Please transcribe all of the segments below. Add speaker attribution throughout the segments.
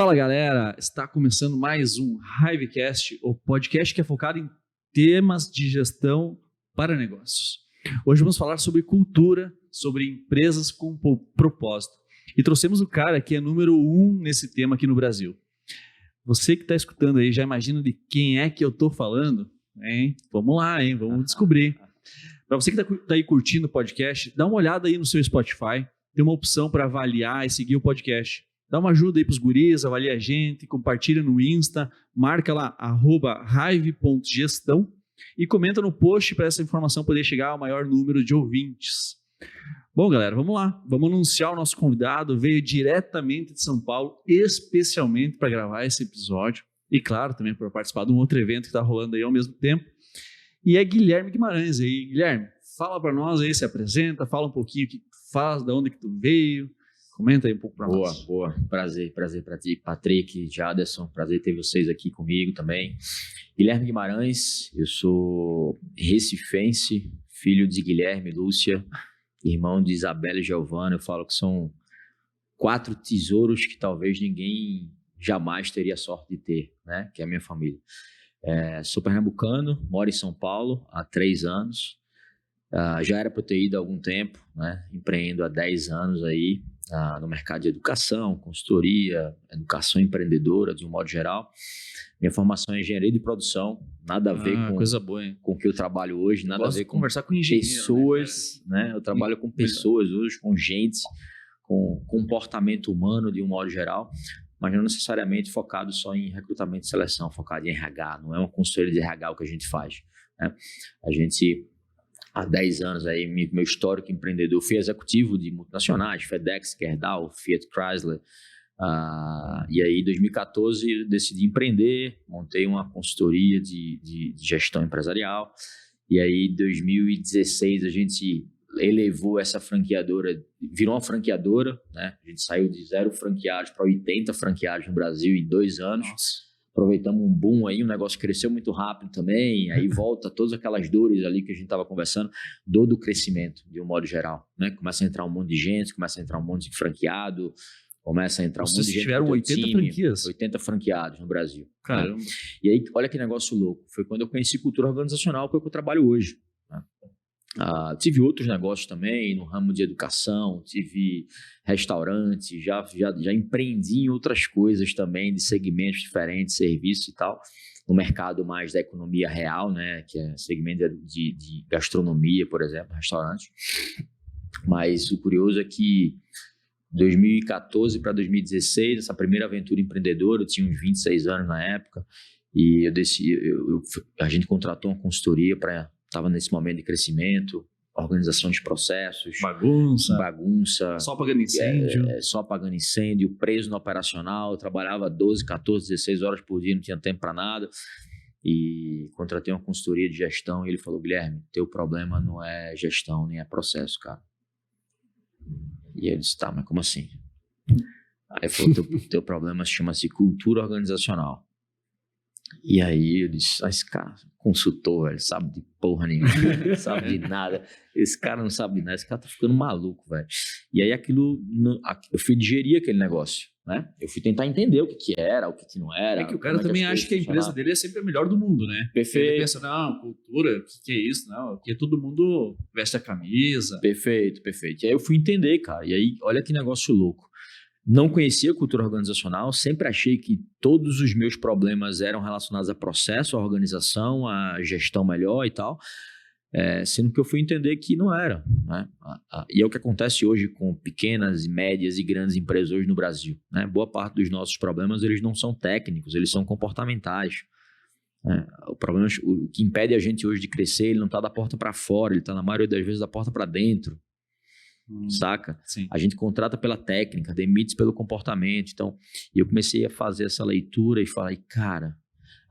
Speaker 1: Fala galera, está começando mais um Hivecast, o podcast que é focado em temas de gestão para negócios. Hoje vamos falar sobre cultura, sobre empresas com propósito. E trouxemos o cara que é número 1 nesse tema aqui no Brasil. Você que está escutando aí, já imagina de quem é que eu estou falando? Hein? Vamos lá, hein? Vamos descobrir. Para você que está aí curtindo o podcast, dá uma olhada aí no seu Spotify. Tem uma opção para avaliar e seguir o podcast. Dá uma ajuda aí para os guris, avalia a gente, compartilha no Insta, marca lá, @hive.gestão e comenta no post para essa informação poder chegar ao maior número de ouvintes. Bom, galera, vamos lá. Vamos anunciar o nosso convidado. Veio diretamente de São Paulo, especialmente para gravar esse episódio. E, claro, também para participar de um outro evento que está rolando aí ao mesmo tempo. E é Guilherme Guimarães aí. Guilherme, fala para nós aí, se apresenta, fala um pouquinho o que tu faz, de onde que tu veio. Comenta aí um pouco para nós.
Speaker 2: Boa. Prazer para ti, Patrick, Jaderson. Prazer ter vocês aqui comigo também. Guilherme Guimarães, eu sou recifense, filho de Guilherme e Lúcia, irmão de Isabela e Giovana. Eu falo que são 4 tesouros que talvez ninguém jamais teria a sorte de ter, né? Que é a minha família. Sou pernambucano, moro em São Paulo há 3 anos. Já era para eu ter ido há algum tempo, né? Empreendo há 10 anos aí no mercado de educação, consultoria, educação empreendedora de um modo geral. Minha formação é engenharia de produção, nada a ver
Speaker 1: coisa boa, hein?
Speaker 2: com o que eu trabalho hoje, nada a ver com
Speaker 1: conversar com engenheiros,
Speaker 2: pessoas, né? Eu trabalho com pessoas hoje, com gente, com comportamento humano de um modo geral, mas não necessariamente focado só em recrutamento e seleção, focado em RH, não é uma consultoria de RH o que a gente faz, né? A gente, há 10 anos aí, meu histórico empreendedor, fui executivo de multinacionais, FedEx, Gerdau, Fiat Chrysler, e aí em 2014 eu decidi empreender, montei uma consultoria de gestão empresarial, e aí em 2016 a gente elevou essa franqueadora, virou uma franqueadora, né? A gente saiu de 0 franqueados para 80 franqueados no Brasil em 2 anos.
Speaker 1: Nossa.
Speaker 2: Aproveitamos um boom aí, o negócio cresceu muito rápido também, aí volta todas aquelas dores ali que a gente estava conversando, dor do crescimento, de um modo geral, né? Começa a entrar um monte de gente, começa a entrar um monte de franqueado, começa a entrar um monte de gente.
Speaker 1: Vocês tiveram 80 franquias?
Speaker 2: 80 franqueados no Brasil.
Speaker 1: Caramba.
Speaker 2: Né? E aí, olha que negócio louco, foi quando eu conheci cultura organizacional, que é o que eu trabalho hoje, né? Tive outros negócios também no ramo de educação, tive restaurante, já empreendi em outras coisas também, de segmentos diferentes, serviços e tal, no mercado mais da economia real, né, que é segmento de gastronomia, por exemplo, restaurante. Mas o curioso é que 2014 para 2016, essa primeira aventura empreendedora, eu tinha uns 26 anos na época, e a gente contratou uma consultoria para... Estava nesse momento de crescimento, organização de processos. Bagunça.
Speaker 1: Só apagando incêndio.
Speaker 2: Só apagando incêndio, preso no operacional. Trabalhava 12, 14, 16 horas por dia, não tinha tempo para nada. E contratei uma consultoria de gestão e ele falou: Guilherme, teu problema não é gestão, nem é processo, cara. E eu disse: tá, mas como assim? Aí ele falou: teu problema chama-se cultura organizacional. E aí eu disse: esse cara, consultor, velho, sabe de porra nenhuma, não sabe de nada, esse cara não sabe de nada, esse cara tá ficando maluco, velho. E aí eu fui digerir aquele negócio, né? Eu fui tentar entender o que era, o que não era.
Speaker 1: É que o cara também acha que a empresa dele é sempre a melhor do mundo, né?
Speaker 2: Perfeito.
Speaker 1: Ele pensa: não, cultura, o que é isso? Não, aqui todo mundo veste a camisa.
Speaker 2: Perfeito. E aí eu fui entender, cara, e aí olha que negócio louco. Não conhecia cultura organizacional, sempre achei que todos os meus problemas eram relacionados a processo, a organização, a gestão melhor e tal, sendo que eu fui entender que não era, né? E é o que acontece hoje com pequenas, médias e grandes empresas hoje no Brasil, né? Boa parte dos nossos problemas, eles não são técnicos, eles são comportamentais. O problema, o que impede a gente hoje de crescer, ele não está da porta para fora, ele está na maioria das vezes da porta para dentro. Saca?
Speaker 1: Sim.
Speaker 2: A gente contrata pela técnica, demite pelo comportamento. Então, eu comecei a fazer essa leitura e falei, cara,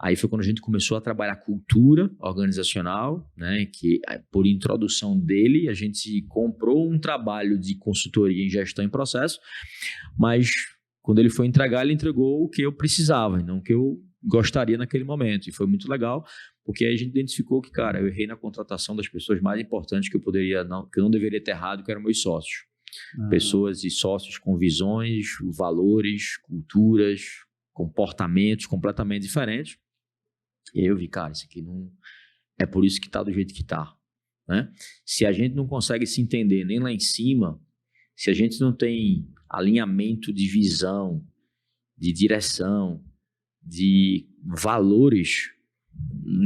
Speaker 2: aí foi quando a gente começou a trabalhar cultura organizacional, né? Que por introdução dele, a gente comprou um trabalho de consultoria em gestão em processo, mas quando ele foi entregar, ele entregou o que eu precisava, e não o que eu gostaria naquele momento. E foi muito legal, porque aí a gente identificou que, cara, eu errei na contratação das pessoas mais importantes que eu não deveria ter errado, que eram meus sócios. Pessoas e sócios com visões, valores, culturas, comportamentos completamente diferentes. E aí eu vi, cara, isso aqui não... É por isso que está do jeito que está, né? Se a gente não consegue se entender nem lá em cima, se a gente não tem alinhamento de visão, de direção, de valores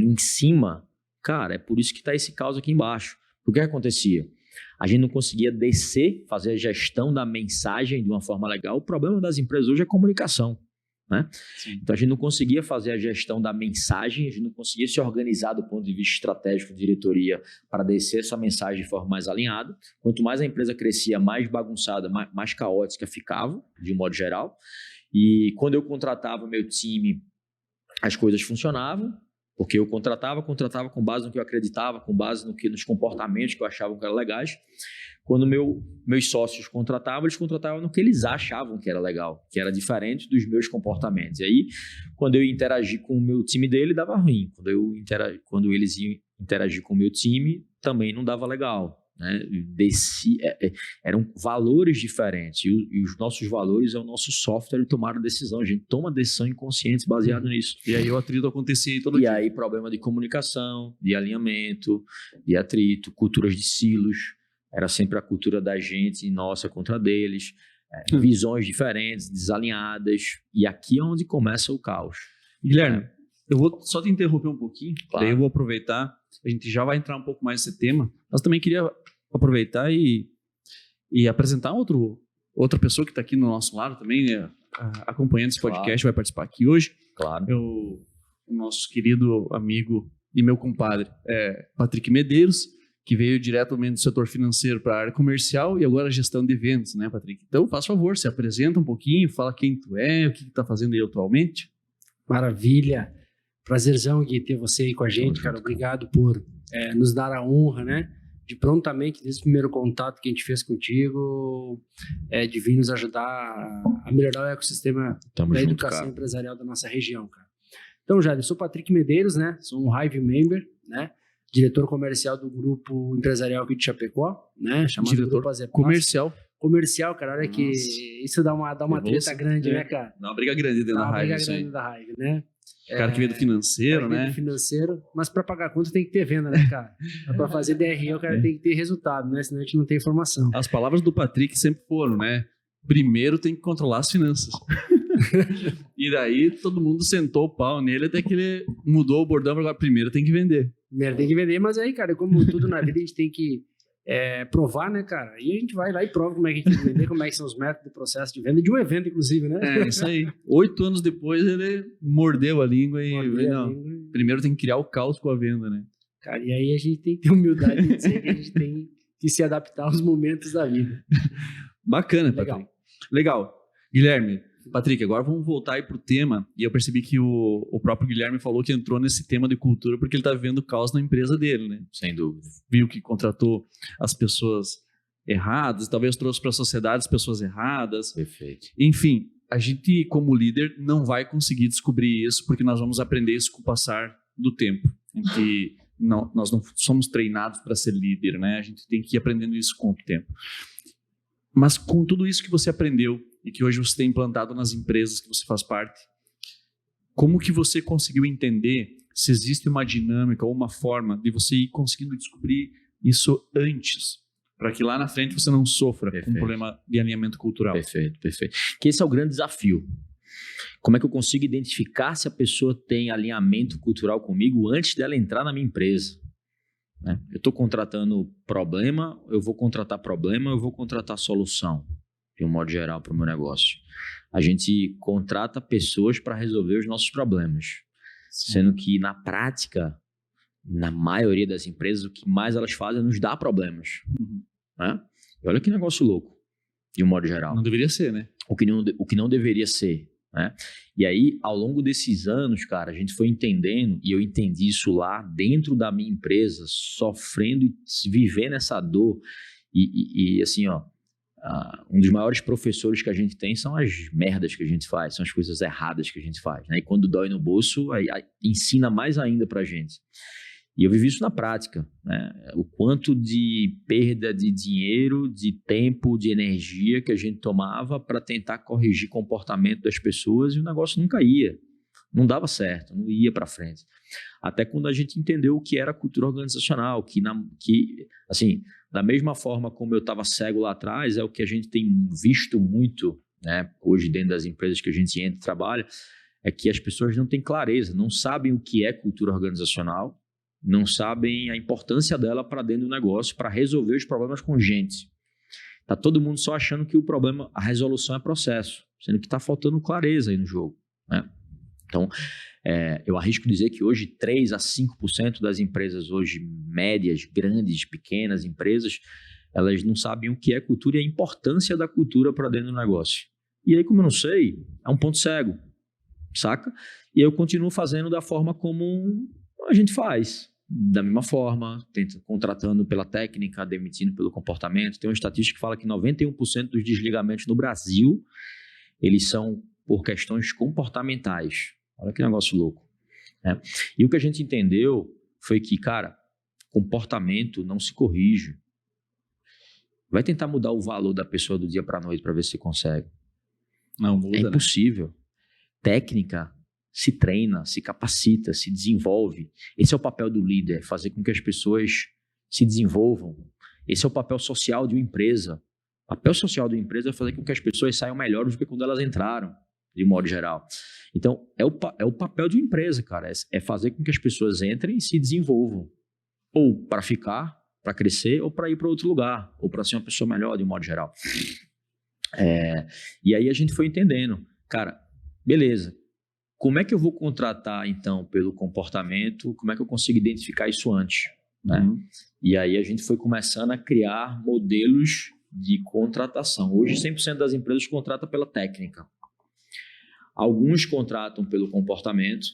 Speaker 2: em cima, cara, é por isso que está esse caos aqui embaixo. O que acontecia? A gente não conseguia descer, fazer a gestão da mensagem de uma forma legal. O problema das empresas hoje é comunicação, né? Então a gente não conseguia fazer a gestão da mensagem, a gente não conseguia se organizar do ponto de vista estratégico de diretoria para descer essa mensagem de forma mais alinhada. Quanto mais a empresa crescia, mais bagunçada, mais caótica ficava, de um modo geral. E quando eu contratava o meu time, as coisas funcionavam, porque eu contratava com base no que eu acreditava, com base nos comportamentos que eu achava que eram legais. Quando meus sócios contratavam, eles contratavam no que eles achavam que era legal, que era diferente dos meus comportamentos. E aí, quando eu interagi com o meu time dele, dava ruim. Quando eles iam interagir com o meu time, também não dava legal, né? Eram valores diferentes. E os nossos valores é o nosso software de tomar a decisão. A gente toma decisão inconsciente baseado nisso.
Speaker 1: E aí o atrito acontecia aí todo dia.
Speaker 2: E aí problema de comunicação, de alinhamento, de atrito, culturas de silos. Era sempre a cultura da gente nossa contra deles, visões diferentes, desalinhadas, e aqui é onde começa o caos.
Speaker 1: Guilherme, eu vou só te interromper um pouquinho,
Speaker 2: Claro.
Speaker 1: Daí eu vou aproveitar, a gente já vai entrar um pouco mais nesse tema, mas também queria aproveitar e apresentar outra pessoa que está aqui no nosso lado também, né, acompanhando esse podcast, vai participar aqui hoje.
Speaker 2: Claro.
Speaker 1: O nosso querido amigo e meu compadre, Patrick Medeiros, que veio diretamente do setor financeiro para a área comercial e agora gestão de eventos, né, Patrick? Então, faz favor, se apresenta um pouquinho, fala quem tu é, o que tu tá fazendo aí atualmente.
Speaker 3: Maravilha. Prazerzão, Gui, ter você aí com a gente, cara. Obrigado por nos dar a honra, né, de prontamente, desde o primeiro contato que a gente fez contigo, de vir nos ajudar a melhorar o ecossistema da educação empresarial da nossa região, cara. Então, Jair, eu sou Patrick Medeiros, né, sou um Hive Member, né, diretor comercial do grupo empresarial aqui de Chapecó, né? Chamado
Speaker 1: diretor
Speaker 3: Grupo Azepaz.
Speaker 1: Comercial,
Speaker 3: cara, olha que isso dá uma treta grande, né, cara?
Speaker 1: Dá uma briga grande dentro da Hive, isso aí.
Speaker 3: Da Hive, né?
Speaker 1: O cara que veio do financeiro, né?
Speaker 3: Do financeiro, mas para pagar conta tem que ter venda, né, cara? Para fazer DRE o cara tem que ter resultado, né? Senão a gente não tem informação.
Speaker 1: As palavras do Patrick sempre foram, né? Primeiro tem que controlar as finanças. E daí todo mundo sentou o pau nele até que ele mudou o bordão para agora primeiro tem que vender.
Speaker 3: Primeiro tem que vender, mas aí, cara, como tudo na vida a gente tem que provar, né, cara? E a gente vai lá e prova como é que a gente tem que vender, como é que são os métodos de processo de venda, de um evento, inclusive, né?
Speaker 1: Isso aí. 8 anos depois ele mordeu a língua e primeiro tem que criar o caos com a venda, né?
Speaker 3: Cara, e aí a gente tem que ter humildade de dizer que a gente tem que se adaptar aos momentos da vida.
Speaker 1: Bacana, Patrick. Legal. Guilherme, Patrick, agora vamos voltar aí pro tema, e eu percebi que o próprio Guilherme falou que entrou nesse tema de cultura porque ele tá vivendo caos na empresa dele, né?
Speaker 2: Sem dúvida.
Speaker 1: Viu que contratou as pessoas erradas, talvez trouxe para a sociedade as pessoas erradas.
Speaker 2: Perfeito.
Speaker 1: Enfim, a gente como líder não vai conseguir descobrir isso porque nós vamos aprender isso com o passar do tempo, em que nós não somos treinados para ser líder, né? A gente tem que ir aprendendo isso com o tempo. Mas com tudo isso que você aprendeu e que hoje você tem implantado nas empresas que você faz parte, como que você conseguiu entender se existe uma dinâmica ou uma forma de você ir conseguindo descobrir isso antes, para que lá na frente você não sofra com um problema de alinhamento cultural?
Speaker 2: Perfeito. Que esse é o grande desafio. Como é que eu consigo identificar se a pessoa tem alinhamento cultural comigo antes dela entrar na minha empresa? Eu estou contratando problema, eu vou contratar solução, de um modo geral, para o meu negócio. A gente contrata pessoas para resolver os nossos problemas. Sim. Sendo que, na prática, na maioria das empresas, o que mais elas fazem é nos dar problemas. Né? E olha que negócio louco, de um modo geral.
Speaker 1: Não deveria ser, né?
Speaker 2: O que não deveria ser. Né? E aí, ao longo desses anos, cara, a gente foi entendendo, e eu entendi isso lá dentro da minha empresa, sofrendo e vivendo essa dor. E assim, ó, um dos maiores professores que a gente tem são as merdas que a gente faz, são as coisas erradas que a gente faz. Né? E quando dói no bolso, aí ensina mais ainda pra gente. E eu vivi isso na prática, né? O quanto de perda de dinheiro, de tempo, de energia que a gente tomava para tentar corrigir o comportamento das pessoas e o negócio nunca ia. Não dava certo, não ia para frente. Até quando a gente entendeu o que era a cultura organizacional, que assim, da mesma forma como eu estava cego lá atrás, é o que a gente tem visto muito, né, hoje dentro das empresas que a gente entra e trabalha, é que as pessoas não têm clareza, não sabem o que é cultura organizacional, não sabem a importância dela para dentro do negócio, para resolver os problemas com gente. Tá todo mundo só achando que o problema, a resolução é processo, sendo que está faltando clareza aí no jogo, né? Então, eu arrisco dizer que hoje 3 a 5% das empresas hoje, médias, grandes, pequenas empresas, elas não sabem o que é cultura e a importância da cultura para dentro do negócio. E aí, como eu não sei, é um ponto cego, saca? E eu continuo fazendo da forma como a gente faz, da mesma forma, contratando pela técnica, demitindo pelo comportamento. Tem uma estatística que fala que 91% dos desligamentos no Brasil, eles são por questões comportamentais. Olha que negócio louco, né? E o que a gente entendeu foi que, cara, comportamento não se corrige. Vai tentar mudar o valor da pessoa do dia para a noite para ver se consegue.
Speaker 1: Não muda,
Speaker 2: é impossível. Né? Técnica se treina, se capacita, se desenvolve. Esse é o papel do líder, fazer com que as pessoas se desenvolvam. Esse é o papel social de uma empresa. O papel social de uma empresa é fazer com que as pessoas saiam melhores do que quando elas entraram, de modo geral. Então, é o papel de uma empresa, cara. É fazer com que as pessoas entrem e se desenvolvam. Ou para ficar, para crescer, ou para ir para outro lugar, ou para ser uma pessoa melhor, de modo geral. E aí a gente foi entendendo. Cara, beleza. Como é que eu vou contratar, então, pelo comportamento? Como é que eu consigo identificar isso antes? Né? E aí a gente foi começando a criar modelos de contratação. Hoje, 100% das empresas contratam pela técnica. Alguns contratam pelo comportamento,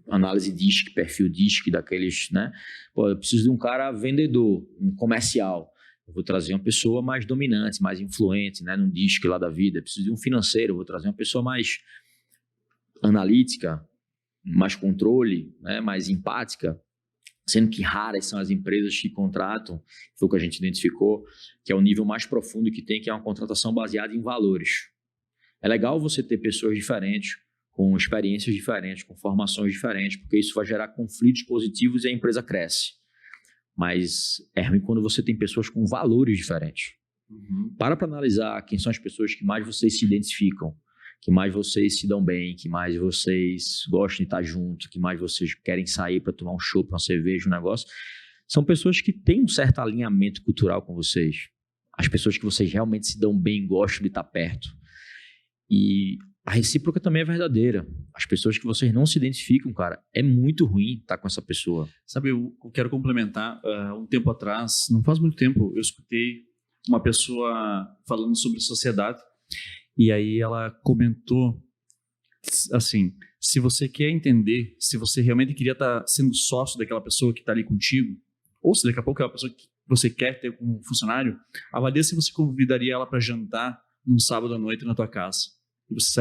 Speaker 2: análise DISC, perfil DISC, daqueles, né? Pô, eu preciso de um cara vendedor, um comercial. Eu vou trazer uma pessoa mais dominante, mais influente, né? Num DISC lá da vida. Eu preciso de um financeiro, eu vou trazer uma pessoa mais analítica, mais controle, né? Mais empática. Sendo que raras são as empresas que contratam, foi o que a gente identificou, que é o nível mais profundo que tem, que é uma contratação baseada em valores. É legal você ter pessoas diferentes, com experiências diferentes, com formações diferentes, porque isso vai gerar conflitos positivos e a empresa cresce. Mas é ruim quando você tem pessoas com valores diferentes. Para analisar quem são as pessoas que mais vocês se identificam, que mais vocês se dão bem, que mais vocês gostam de estar junto, que mais vocês querem sair para tomar um chopp, uma cerveja, um negócio. São pessoas que têm um certo alinhamento cultural com vocês. As pessoas que vocês realmente se dão bem, gostam de estar perto. E a recíproca também é verdadeira. As pessoas que vocês não se identificam, cara, é muito ruim estar com essa pessoa.
Speaker 1: Sabe, eu quero complementar. Um tempo atrás, não faz muito tempo, eu escutei uma pessoa falando sobre sociedade. E aí ela comentou assim, se você quer entender, se você realmente queria estar sendo sócio daquela pessoa que está ali contigo, ou se daqui a pouco é uma pessoa que você quer ter como funcionário, avalie se você convidaria ela para jantar num sábado à noite na tua casa. Você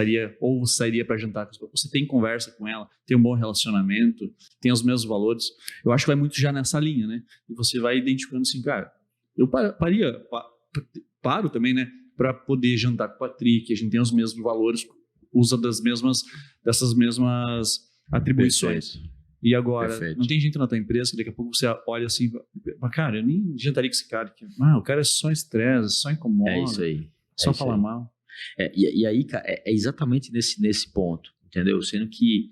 Speaker 1: sairia para jantar com você tem conversa com ela, tem um bom relacionamento, tem os mesmos valores. Eu acho que vai muito já nessa linha, né? E você vai identificando assim, cara, eu paro também, né? Para poder jantar com o Patrick, a gente tem os mesmos valores, usa dessas mesmas atribuições.
Speaker 2: Perfeito.
Speaker 1: E agora,
Speaker 2: Perfeito.
Speaker 1: Não tem gente na tua empresa que daqui a pouco você olha assim, cara, eu nem jantaria com esse cara. O cara é só estresse, só incomoda.
Speaker 2: É isso aí.
Speaker 1: Só falar mal.
Speaker 2: E aí, cara, é exatamente nesse ponto, entendeu? Sendo que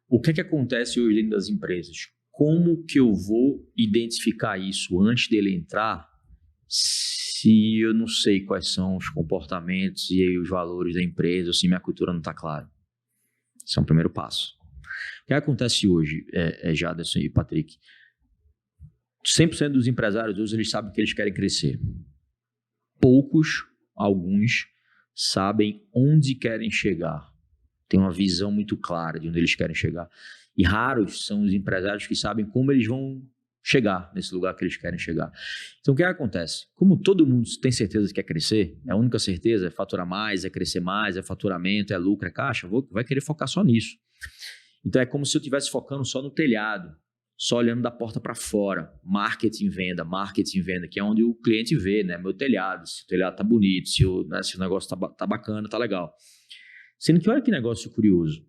Speaker 2: o que acontece hoje dentro das empresas? Como que eu vou identificar isso antes dele entrar se eu não sei quais são os comportamentos e aí os valores da empresa, ou se minha cultura não está clara? Esse é um primeiro passo. O que acontece hoje, Jaderson e Patrick? 100% dos empresários hoje, eles sabem que eles querem crescer. Alguns, sabem onde querem chegar. Tem uma visão muito clara de onde eles querem chegar. E raros são os empresários que sabem como eles vão chegar nesse lugar que eles querem chegar. Então, o que acontece? Como todo mundo tem certeza que quer crescer, a única certeza é faturar mais, é crescer mais, é faturamento, é lucro, é caixa, vai querer focar só nisso. Então, é como se eu estivesse focando só no telhado só olhando da porta para fora. Marketing, venda, que é onde o cliente vê, né? Meu telhado, se o telhado tá bonito, se o negócio tá bacana, tá legal. Sendo que olha que negócio curioso.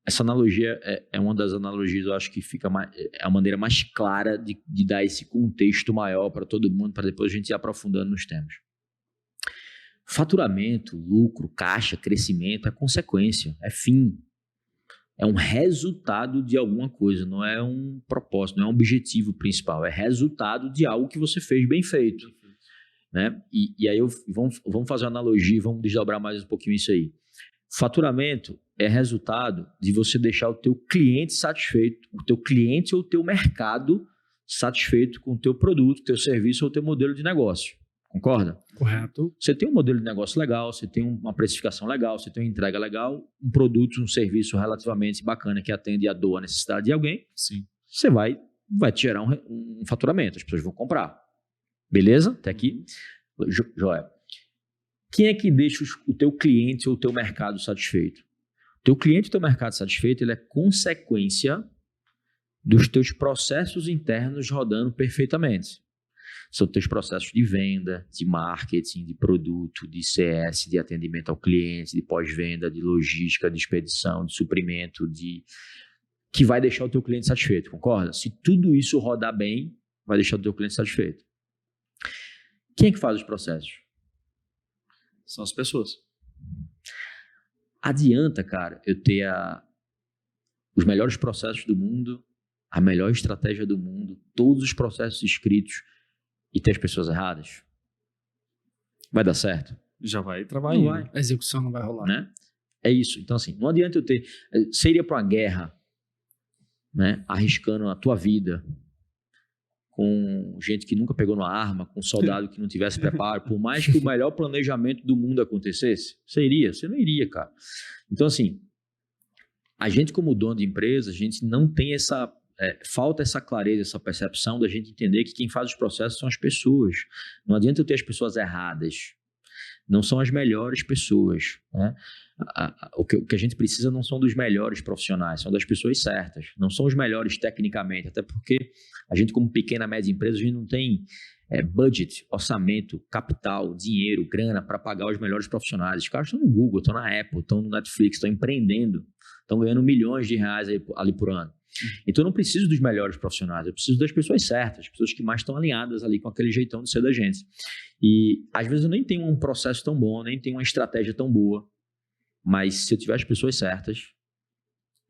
Speaker 2: Essa analogia é uma das analogias, eu acho que é a maneira mais clara de dar esse contexto maior para todo mundo, para depois a gente ir aprofundando nos temas. Faturamento, lucro, caixa, crescimento é consequência, é fim. É um resultado de alguma coisa, não é um propósito, não é um objetivo principal, é resultado de algo que você fez bem feito. Né? E aí vamos fazer uma analogia, vamos desdobrar mais um pouquinho isso aí. Faturamento é resultado de você deixar o teu cliente satisfeito, o teu cliente ou o teu mercado satisfeito com o teu produto, teu serviço ou teu modelo de negócio. Concorda?
Speaker 3: Correto.
Speaker 2: Você tem um modelo de negócio legal, você tem uma precificação legal, você tem uma entrega legal, um produto, um serviço relativamente bacana que atende a dor, a necessidade de alguém.
Speaker 1: Sim.
Speaker 2: Você vai te gerar um faturamento, as pessoas vão comprar. Beleza? Até aqui. Joia. Quem é que deixa o teu cliente ou o teu mercado satisfeito? O teu cliente ou o teu mercado satisfeito, ele é consequência dos teus processos internos rodando perfeitamente. São teus processos de venda, de marketing, de produto, de CS, de atendimento ao cliente, de pós-venda, de logística, de expedição, de suprimento, que vai deixar o teu cliente satisfeito, concorda? Se tudo isso rodar bem, vai deixar o teu cliente satisfeito. Quem é que faz os processos?
Speaker 1: São as pessoas.
Speaker 2: Adianta, cara, eu ter os melhores processos do mundo, a melhor estratégia do mundo, todos os processos escritos e ter as pessoas erradas? Vai dar certo?
Speaker 1: Já vai travar
Speaker 2: Não
Speaker 1: aí.
Speaker 2: vai.
Speaker 3: A execução não vai rolar.
Speaker 2: Né? É isso. Então, assim, não adianta eu ter... Você iria para uma guerra, né, arriscando a tua vida, com gente que nunca pegou numa arma, com um soldado que não tivesse preparo, por mais que o melhor planejamento do mundo acontecesse, você iria? Você não iria, cara. Então, assim, a gente como dono de empresa, a gente não tem falta essa clareza, essa percepção da gente entender que quem faz os processos são as pessoas. Não adianta eu ter as pessoas erradas. Não são as melhores pessoas. Né? O que a gente precisa não são dos melhores profissionais, são das pessoas certas. Não são os melhores tecnicamente, até porque a gente, como pequena, média empresa, a gente não tem budget, orçamento, capital, dinheiro, grana para pagar os melhores profissionais. Os caras estão no Google, estão na Apple, estão no Netflix, estão empreendendo, estão ganhando milhões de reais ali por ano. Então eu não preciso dos melhores profissionais, eu preciso das pessoas certas, as pessoas que mais estão alinhadas ali com aquele jeitão de ser da gente. E às vezes eu nem tenho um processo tão bom, nem tenho uma estratégia tão boa, mas se eu tiver as pessoas certas,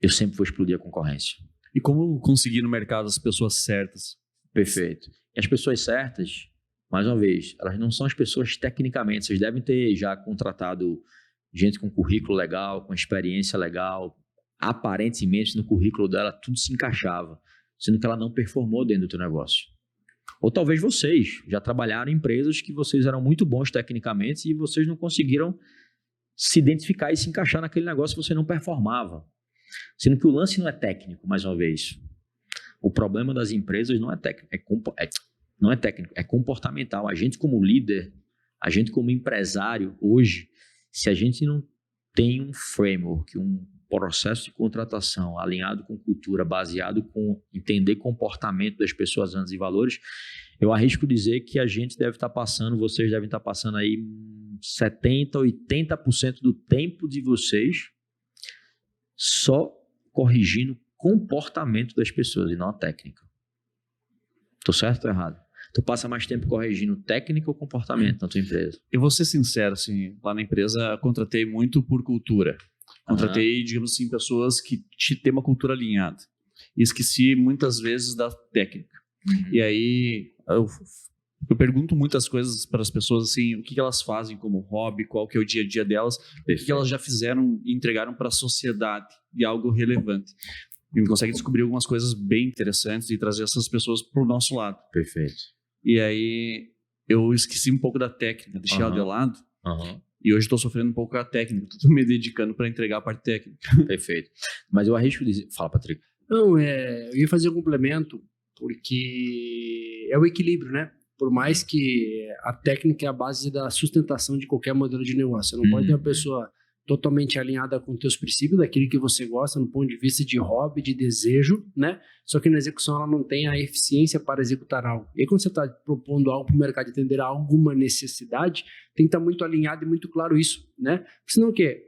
Speaker 2: eu sempre vou explodir a concorrência.
Speaker 1: E como conseguir no mercado as pessoas certas?
Speaker 2: Perfeito. E as pessoas certas, mais uma vez, elas não são as pessoas tecnicamente, vocês devem ter já contratado gente com currículo legal, com experiência legal. Aparentemente no currículo dela tudo se encaixava, sendo que ela não performou dentro do teu negócio. Ou talvez vocês já trabalharam em empresas que vocês eram muito bons tecnicamente e vocês não conseguiram se identificar e se encaixar naquele negócio que você não performava. Sendo que o lance não é técnico, mais uma vez. O problema das empresas não é técnico, não é técnico, é comportamental. A gente como líder, a gente como empresário hoje, se a gente não tem um framework, um processo de contratação alinhado com cultura, baseado com entender comportamento das pessoas antes e valores, eu arrisco dizer que a gente deve estar passando, vocês devem estar passando aí 70%, 80% do tempo de vocês só corrigindo o comportamento das pessoas e não a técnica. Estou certo ou errado? Tu passa mais tempo corrigindo técnica ou comportamento na tua empresa?
Speaker 1: Eu vou ser sincero, assim, lá na empresa contratei muito por cultura. Contratei, digamos assim, pessoas que têm uma cultura alinhada. E esqueci muitas vezes da técnica. E aí eu pergunto muitas coisas para as pessoas, assim, o que elas fazem como hobby, qual que é o dia a dia delas, o que elas já fizeram e entregaram para a sociedade de algo relevante. E consegue descobrir algumas coisas bem interessantes e trazer essas pessoas para o nosso lado.
Speaker 2: Perfeito.
Speaker 1: E aí eu esqueci um pouco da técnica, deixei ela de lado. E hoje estou sofrendo um pouco com a técnica, estou me dedicando para entregar a parte técnica.
Speaker 2: Perfeito. Mas eu arrisco dizer... Fala, Patrick.
Speaker 3: Não, eu ia fazer um complemento, porque é o equilíbrio, né? Por mais que a técnica é a base da sustentação de qualquer modelo de negócio. Você não pode ter uma pessoa totalmente alinhada com teus princípios, daquilo que você gosta, no ponto de vista de hobby, de desejo, né? Só que na execução ela não tem a eficiência para executar algo. E aí, quando você está propondo algo para o mercado atender a alguma necessidade, tem que estar muito alinhado e muito claro isso, né? Porque senão o quê?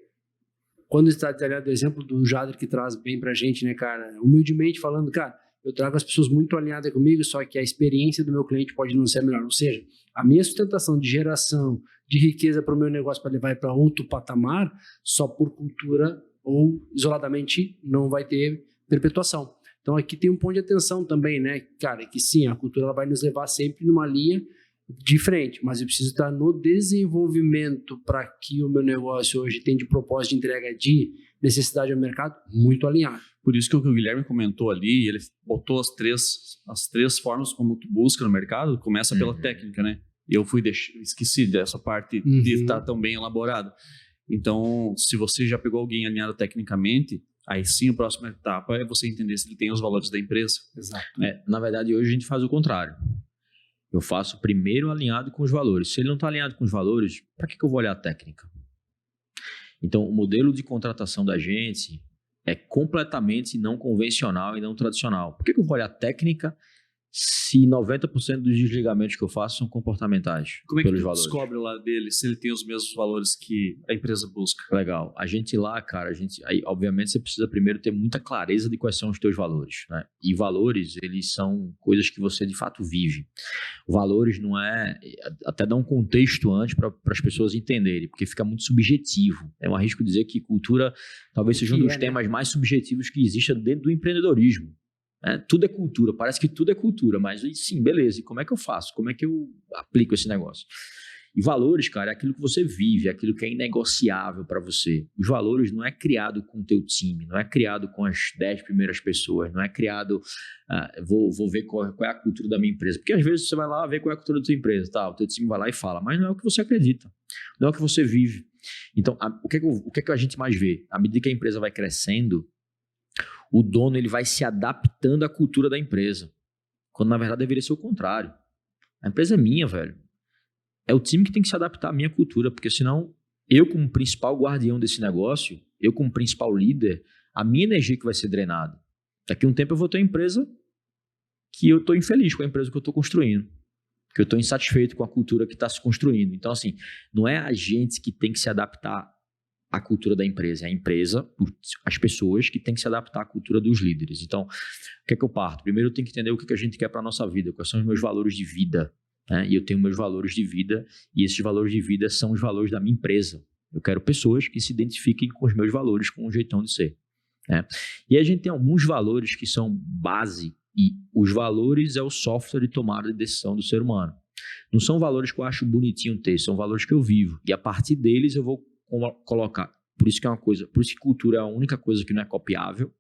Speaker 3: Quando está detalhado o exemplo do Jader que traz bem pra gente, né, cara? Humildemente falando, cara, eu trago as pessoas muito alinhadas comigo, só que a experiência do meu cliente pode não ser a melhor. Ou seja, a minha sustentação de geração de riqueza para o meu negócio para levar para outro patamar, só por cultura ou isoladamente não vai ter perpetuação. Então aqui tem um ponto de atenção também, né, cara, que sim, a cultura ela vai nos levar sempre numa linha de frente, mas eu preciso estar no desenvolvimento para que o meu negócio hoje tenha de propósito de entrega de necessidade ao mercado muito alinhado.
Speaker 1: Por isso que o que o Guilherme comentou ali, ele botou as três formas como tu busca no mercado, começa pela técnica, né? E eu esqueci dessa parte de estar tão bem elaborado. Então, se você já pegou alguém alinhado tecnicamente, aí sim a próxima etapa é você entender se ele tem os valores da empresa.
Speaker 3: Exato.
Speaker 2: Na verdade, hoje a gente faz o contrário. Eu faço primeiro alinhado com os valores. Se ele não está alinhado com os valores, para que eu vou olhar a técnica? Então, o modelo de contratação da gente é completamente não convencional e não tradicional. Por que eu vou olhar a técnica se 90% dos desligamentos que eu faço são comportamentais?
Speaker 1: Como é que
Speaker 2: pelos
Speaker 1: tu
Speaker 2: valores?
Speaker 1: descobre lá dele se ele tem os mesmos valores que a empresa busca?
Speaker 2: Legal. A gente lá, cara, aí, obviamente você precisa primeiro ter muita clareza de quais são os teus valores, né? E valores, eles são coisas que você de fato vive. Valores não é... Até dá um contexto antes para as pessoas entenderem, porque fica muito subjetivo. Eu arrisco dizer que cultura talvez seja um dos temas mais subjetivos que exista dentro do empreendedorismo. Tudo é cultura, parece que tudo é cultura, mas sim, beleza, e como é que eu faço? Como é que eu aplico esse negócio? E valores, cara, é aquilo que você vive, é aquilo que é inegociável para você. Os valores não é criado com o teu time, não é criado com as 10 primeiras pessoas, não é criado, vou ver qual é a cultura da minha empresa. Porque às vezes você vai lá ver qual é a cultura da tua empresa, tá? O teu time vai lá e fala, mas não é o que você acredita, não é o que você vive. Então, o que é que a gente mais vê? À medida que a empresa vai crescendo, o dono ele vai se adaptando à cultura da empresa, quando na verdade deveria ser o contrário. A empresa é minha, velho. É o time que tem que se adaptar à minha cultura, porque senão eu como principal guardião desse negócio, eu como principal líder, a minha energia que vai ser drenada. Daqui a um tempo eu vou ter uma empresa que eu estou infeliz com a empresa que eu estou construindo, que eu estou insatisfeito com a cultura que está se construindo. Então assim, não é a gente que tem que se adaptar a cultura da empresa, é a empresa, as pessoas que têm que se adaptar à cultura dos líderes. Então, o que é que eu parto? Primeiro eu tenho que entender o que a gente quer para a nossa vida, quais são os meus valores de vida, né? E eu tenho meus valores de vida, e esses valores de vida são os valores da minha empresa. Eu quero pessoas que se identifiquem com os meus valores, com o jeitão de ser, né? E a gente tem alguns valores que são base, e os valores é o software de tomada de decisão do ser humano. Não são valores que eu acho bonitinho ter, são valores que eu vivo, e a partir deles eu vou colocar, por isso que cultura é a única coisa que não é copiável,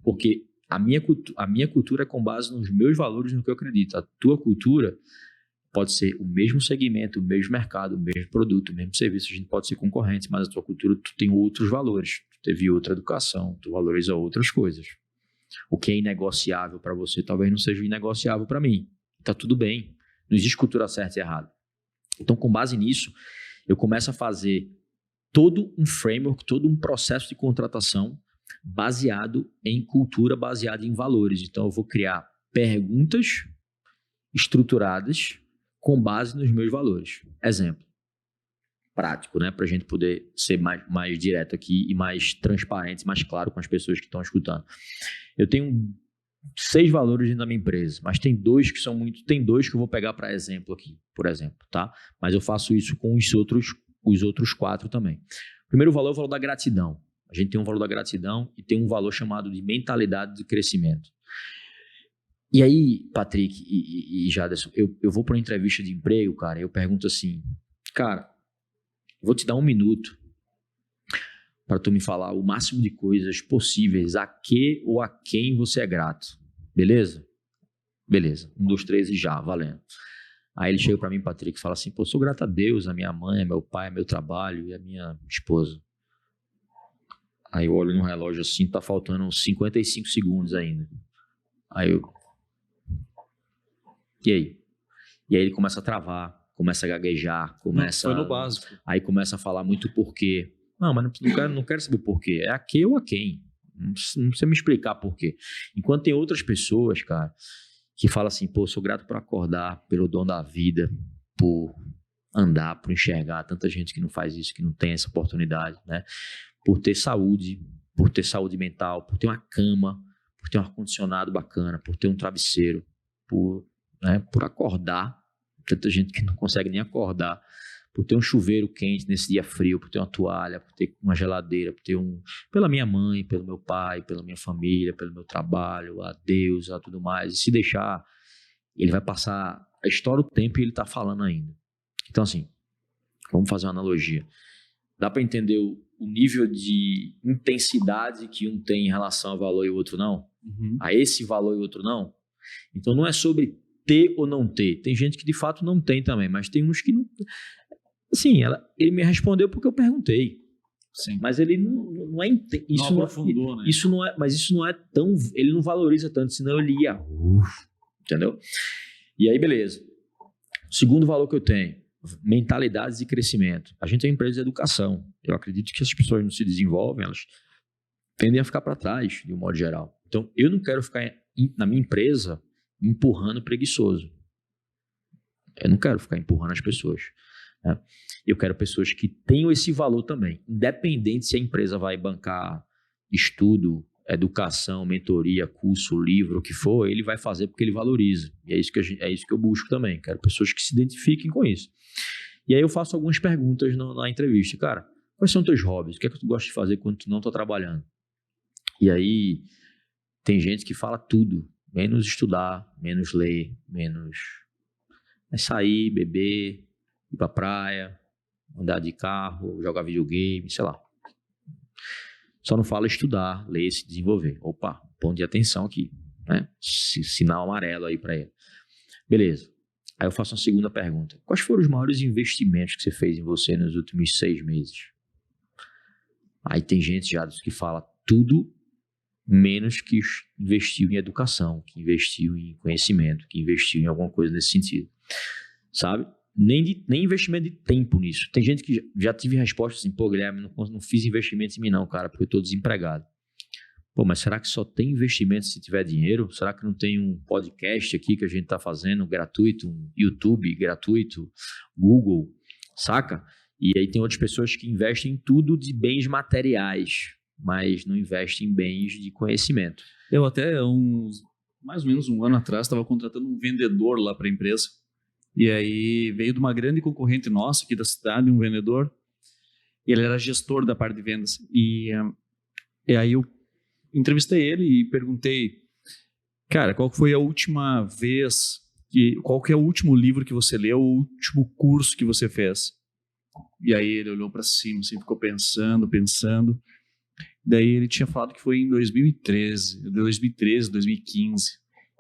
Speaker 2: porque a minha cultura é com base nos meus valores, no que eu acredito. A tua cultura pode ser o mesmo segmento, o mesmo mercado, o mesmo produto, o mesmo serviço, a gente pode ser concorrentes, mas a tua cultura, tu tem outros valores, tu teve outra educação, tu valoriza outras coisas. O que é inegociável para você talvez não seja inegociável para mim. Tá tudo bem, não existe cultura certa e errada. Então, com base nisso, eu começo a fazer todo um framework, todo um processo de contratação baseado em cultura, baseado em valores. Então, eu vou criar perguntas estruturadas com base nos meus valores. Exemplo prático, né? Para a gente poder ser mais direto aqui e mais transparente, mais claro com as pessoas que estão escutando. Eu tenho 6 valores dentro da minha empresa, mas tem 2 que são tem 2 que eu vou pegar para exemplo aqui, por exemplo, tá? Mas eu faço isso com os outros 4 também. O primeiro valor é o valor da gratidão. A gente tem um valor da gratidão e tem um valor chamado de mentalidade de crescimento. E aí, Patrick e Jaderson, eu vou para uma entrevista de emprego, cara, e eu pergunto assim, cara, vou te dar 1 minuto para tu me falar o máximo de coisas possíveis a que ou a quem você é grato. Beleza? Beleza. 1, 2, 3 e já, valendo. Aí ele chega para mim, Patrick, e fala assim, pô, sou grato a Deus, a minha mãe, a meu pai, a meu trabalho e a minha esposa. Aí eu olho no relógio assim, tá faltando uns 55 segundos ainda. Aí eu... E aí? E aí ele começa a travar, começa a gaguejar,
Speaker 1: Foi no básico.
Speaker 2: Aí começa a falar muito porquê. Não, mas não quero saber por quê. É a que ou a quem. Não precisa me explicar por quê. Enquanto tem outras pessoas, cara, que falam assim, pô, sou grato por acordar, pelo dom da vida, por andar, por enxergar. Tanta gente que não faz isso, que não tem essa oportunidade, né? Por ter saúde mental, por ter uma cama, por ter um ar-condicionado bacana, por ter um travesseiro, por acordar. Tanta gente que não consegue nem acordar, por ter um chuveiro quente nesse dia frio, por ter uma toalha, por ter uma geladeira, pela minha mãe, pelo meu pai, pela minha família, pelo meu trabalho, a Deus, a tudo mais. E se deixar, ele vai passar a história do tempo e ele tá falando ainda. Então, assim, vamos fazer uma analogia. Dá para entender o nível de intensidade que um tem em relação ao valor e o outro não?
Speaker 1: Uhum.
Speaker 2: A esse valor e o outro não? Então, não é sobre ter ou não ter. Tem gente que de fato não tem também, mas tem uns que não... Assim, ele me respondeu porque eu perguntei.
Speaker 1: Sim.
Speaker 2: Mas ele não é... Isso
Speaker 1: não aprofundou, né?
Speaker 2: Isso não é, mas isso não é tão... Ele não valoriza tanto, senão ele ia... entendeu? E aí, beleza. O segundo valor que eu tenho, mentalidades de crescimento. A gente é uma empresa de educação. Eu acredito que as pessoas não se desenvolvem, elas tendem a ficar para trás, de um modo geral. Então, eu não quero ficar na minha empresa empurrando preguiçoso. Eu não quero ficar empurrando as pessoas. Né? Eu quero pessoas que tenham esse valor também. Independente se a empresa vai bancar estudo, educação, mentoria, curso, livro, o que for, ele vai fazer porque ele valoriza. E é isso que eu busco também. Quero pessoas que se identifiquem com isso. E aí eu faço algumas perguntas na entrevista. Cara, quais são teus hobbies? O que é que tu gosta de fazer quando tu não está trabalhando? E aí tem gente que fala tudo. Menos estudar, menos ler, menos sair, beber, ir pra praia, andar de carro, jogar videogame, sei lá. Só não fala estudar, ler, se desenvolver. Opa, ponto de atenção aqui, né? Sinal amarelo aí pra ele. Beleza. Aí eu faço uma segunda pergunta. Quais foram os maiores investimentos que você fez em você nos últimos 6 meses? Aí tem gente já que fala tudo menos que investiu em educação, que investiu em conhecimento, que investiu em alguma coisa nesse sentido, sabe? Nem investimento de tempo nisso. Tem gente que já tive resposta assim, pô, Guilherme, não fiz investimento em mim não, cara, porque eu tô desempregado. Pô, mas será que só tem investimento se tiver dinheiro? Será que não tem um podcast aqui que a gente tá fazendo gratuito, um YouTube gratuito, Google, saca? E aí tem outras pessoas que investem em tudo de bens materiais, mas não investe em bens de conhecimento.
Speaker 1: Eu até, mais ou menos um ano atrás, estava contratando um vendedor lá para a empresa. E aí veio de uma grande concorrente nossa aqui da cidade, um vendedor. E ele era gestor da parte de vendas. E aí eu entrevistei ele e perguntei, cara, qual foi a última vez, qual que é o último livro que você leu, o último curso que você fez? E aí ele olhou para cima, assim, ficou pensando. Daí ele tinha falado que foi em 2013, 2015.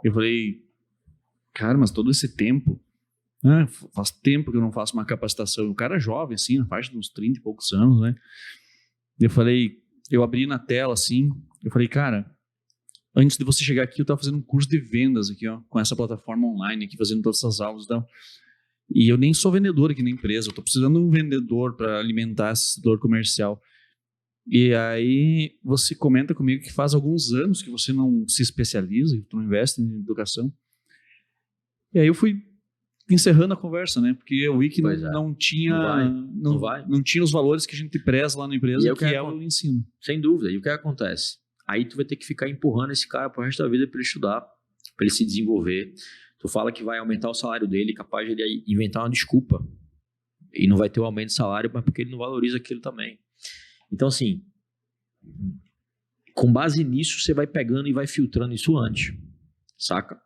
Speaker 1: Eu falei, cara, mas todo esse tempo, né? Faz tempo que eu não faço uma capacitação. O cara é jovem, assim, na faixa de uns 30 e poucos anos, né? Eu abri na tela, assim, eu falei, cara, antes de você chegar aqui, eu tava fazendo um curso de vendas aqui, ó, com essa plataforma online aqui, fazendo todas essas aulas e tal. E eu nem sou vendedor aqui na empresa, eu tô precisando de um vendedor para alimentar esse setor comercial. E aí você comenta comigo que faz alguns anos que você não se especializa, que tu não investe em educação. E aí eu fui encerrando a conversa, né? Porque eu vi que não tinha os valores que a gente preza lá na empresa, que é o ensino.
Speaker 2: Sem dúvida. E o que acontece? Aí tu vai ter que ficar empurrando esse cara pro resto da vida para ele estudar, para ele se desenvolver. Tu fala que vai aumentar o salário dele, capaz de ele inventar uma desculpa. E não vai ter o aumento de salário, mas porque ele não valoriza aquilo também. Então, assim, com base nisso, você vai pegando e vai filtrando isso antes, saca?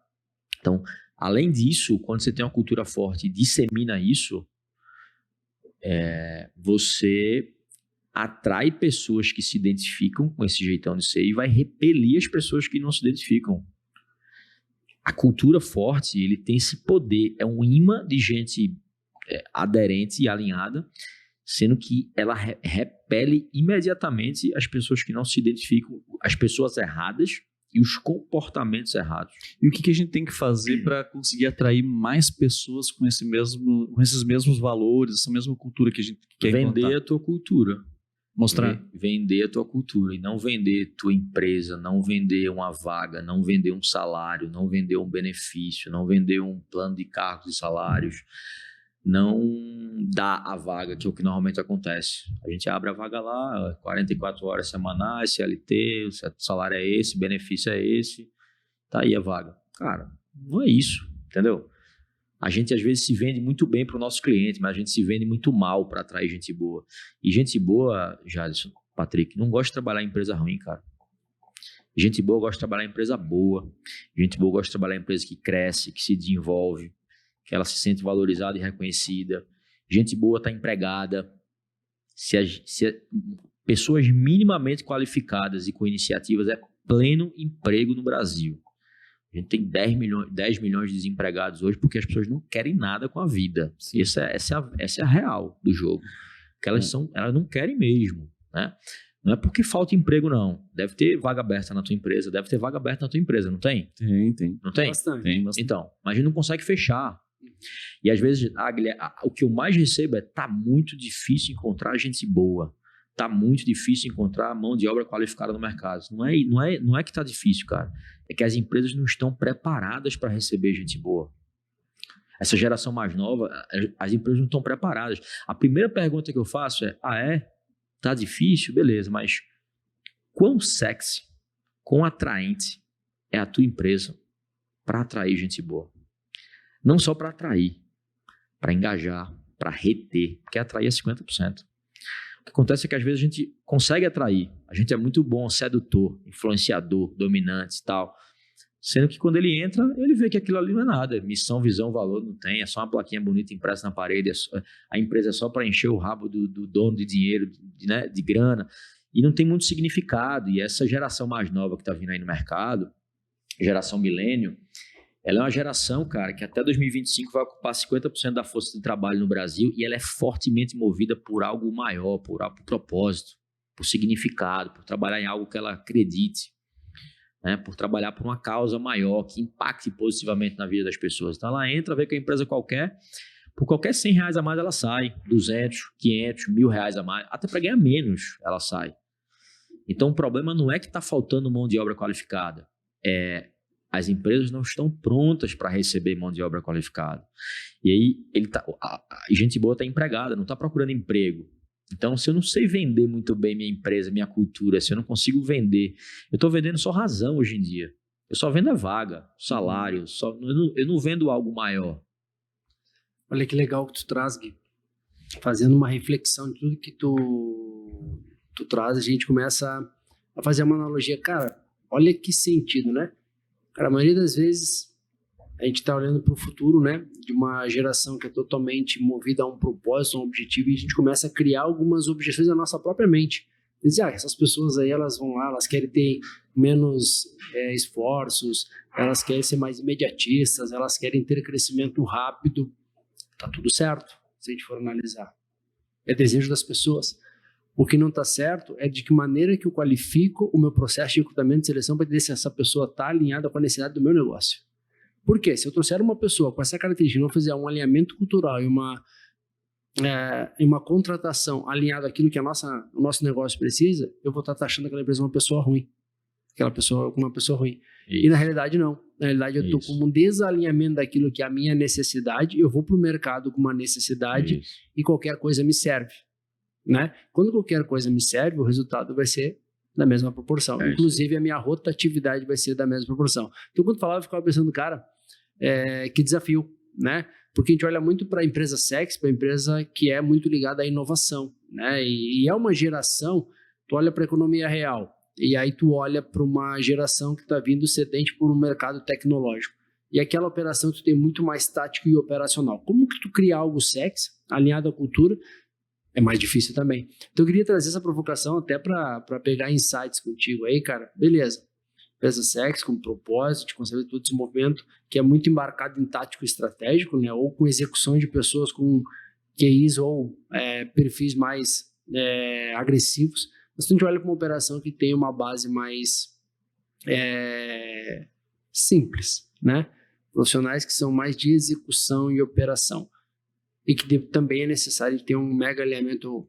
Speaker 2: Então, além disso, quando você tem uma cultura forte e dissemina isso, você atrai pessoas que se identificam com esse jeitão de ser e vai repelir as pessoas que não se identificam. A cultura forte, ele tem esse poder, é um imã de gente aderente e alinhada, sendo que ela repele imediatamente as pessoas que não se identificam, as pessoas erradas e os comportamentos errados.
Speaker 1: E o que a gente tem que fazer para conseguir atrair mais pessoas com esses mesmos valores, essa mesma cultura que a gente quer
Speaker 2: Vender
Speaker 1: implantar?
Speaker 2: a tua cultura.
Speaker 1: Mostrar.
Speaker 2: Vender a tua cultura e não vender tua empresa, não vender uma vaga, não vender um salário, não vender um benefício, não vender um plano de cargos e salários, não dar a vaga, que é o que normalmente acontece. A gente abre a vaga lá, 44 horas semanais, CLT, o salário é esse, benefício é esse, tá aí a vaga. Cara, não é isso, entendeu? A gente às vezes se vende muito bem para o nosso cliente, mas a gente se vende muito mal para atrair gente boa. E gente boa, Jadson, Patrick, não gosta de trabalhar em empresa ruim, cara. Gente boa gosta de trabalhar em empresa boa. Gente boa gosta de trabalhar em empresa que cresce, que se desenvolve, que ela se sente valorizada e reconhecida. Gente boa está empregada. Pessoas minimamente qualificadas e com iniciativas é pleno emprego no Brasil. A gente tem 10 milhões de desempregados hoje porque as pessoas não querem nada com a vida. Essa é a real do jogo. Que elas não querem mesmo, né? Não é porque falta emprego, não. Deve ter vaga aberta na tua empresa, não tem?
Speaker 1: Tem.
Speaker 2: Não tem?
Speaker 3: Bastante.
Speaker 1: Tem bastante.
Speaker 2: Então, mas a gente não consegue fechar. E às vezes, o que eu mais recebo é: tá muito difícil encontrar gente boa. Tá muito difícil encontrar mão de obra qualificada no mercado. Não é que tá difícil, cara. É que as empresas não estão preparadas para receber gente boa. Essa geração mais nova, as empresas não estão preparadas. A primeira pergunta que eu faço é: tá difícil? Beleza, mas quão sexy, quão atraente é a tua empresa para atrair gente boa? Não só para atrair, para engajar, para reter, porque atrair é 50%. O que acontece é que às vezes a gente consegue atrair, a gente é muito bom, sedutor, influenciador, dominante e tal, sendo que quando ele entra, ele vê que aquilo ali não é nada, missão, visão, valor não tem, é só uma plaquinha bonita impressa na parede, a empresa é só para encher o rabo do dono de dinheiro, de grana, e não tem muito significado. E essa geração mais nova que está vindo aí no mercado, geração milênio, ela é uma geração, cara, que até 2025 vai ocupar 50% da força de trabalho no Brasil, e ela é fortemente movida por algo maior, por propósito, por significado, por trabalhar em algo que ela acredite, né? Por trabalhar por uma causa maior, que impacte positivamente na vida das pessoas. Então ela entra, vê que a empresa qualquer, por qualquer R$100 a mais ela sai, 200, 500, R$1.000 a mais, até para ganhar menos ela sai. Então o problema não é que está faltando mão de obra qualificada, as empresas não estão prontas para receber mão de obra qualificada. E aí a gente boa está empregada, não está procurando emprego. Então, se eu não sei vender muito bem minha empresa, minha cultura, se eu não consigo vender, eu estou vendendo só razão hoje em dia. Eu só vendo a vaga, salário, eu não vendo algo maior.
Speaker 3: Olha que legal que tu traz, Gui. Fazendo uma reflexão de tudo que tu traz, a gente começa a fazer uma analogia. Cara, olha que sentido, né? Cara, a maioria das vezes a gente está olhando para o futuro, né? De uma geração que é totalmente movida a um propósito, a um objetivo, e a gente começa a criar algumas objeções na nossa própria mente. Dizer, essas pessoas aí, elas vão lá, elas querem ter menos esforços, elas querem ser mais imediatistas, elas querem ter crescimento rápido. Tá tudo certo, se a gente for analisar. É desejo das pessoas. O que não está certo é de que maneira que eu qualifico o meu processo de recrutamento e seleção para entender se essa pessoa está alinhada com a necessidade do meu negócio. Por quê? Se eu trouxer uma pessoa com essa característica e não fizer um alinhamento cultural e uma contratação alinhada àquilo que o nosso negócio precisa, eu vou estar taxando aquela empresa uma pessoa ruim. Aquela pessoa com uma pessoa ruim. Isso. E na realidade não. Na realidade eu estou com um desalinhamento daquilo que é a minha necessidade, eu vou para o mercado com uma necessidade e qualquer coisa me serve. Né? Quando qualquer coisa me serve, o resultado vai ser da mesma proporção. Inclusive, a minha rotatividade vai ser da mesma proporção. Então, quando falava, eu ficava pensando, cara, que desafio, né? Porque a gente olha muito para a empresa sexy, para a empresa que é muito ligada à inovação, né? E é uma geração, tu olha para a economia real, e aí tu olha para uma geração que está vindo sedente por um mercado tecnológico. E aquela operação tu tem muito mais tático e operacional. Como que tu cria algo sexy, alinhado à cultura, é mais difícil também. Então eu queria trazer essa provocação até para pegar insights contigo aí, cara. Beleza. Empresa sexy, com propósito, de conseguir todo esse movimento que é muito embarcado em tático estratégico, né? Ou com execução de pessoas com QIs ou perfis mais agressivos. Mas se a gente olha para uma operação que tem uma base mais simples, né? Profissionais que são mais de execução e operação. E que também é necessário ter um mega alinhamento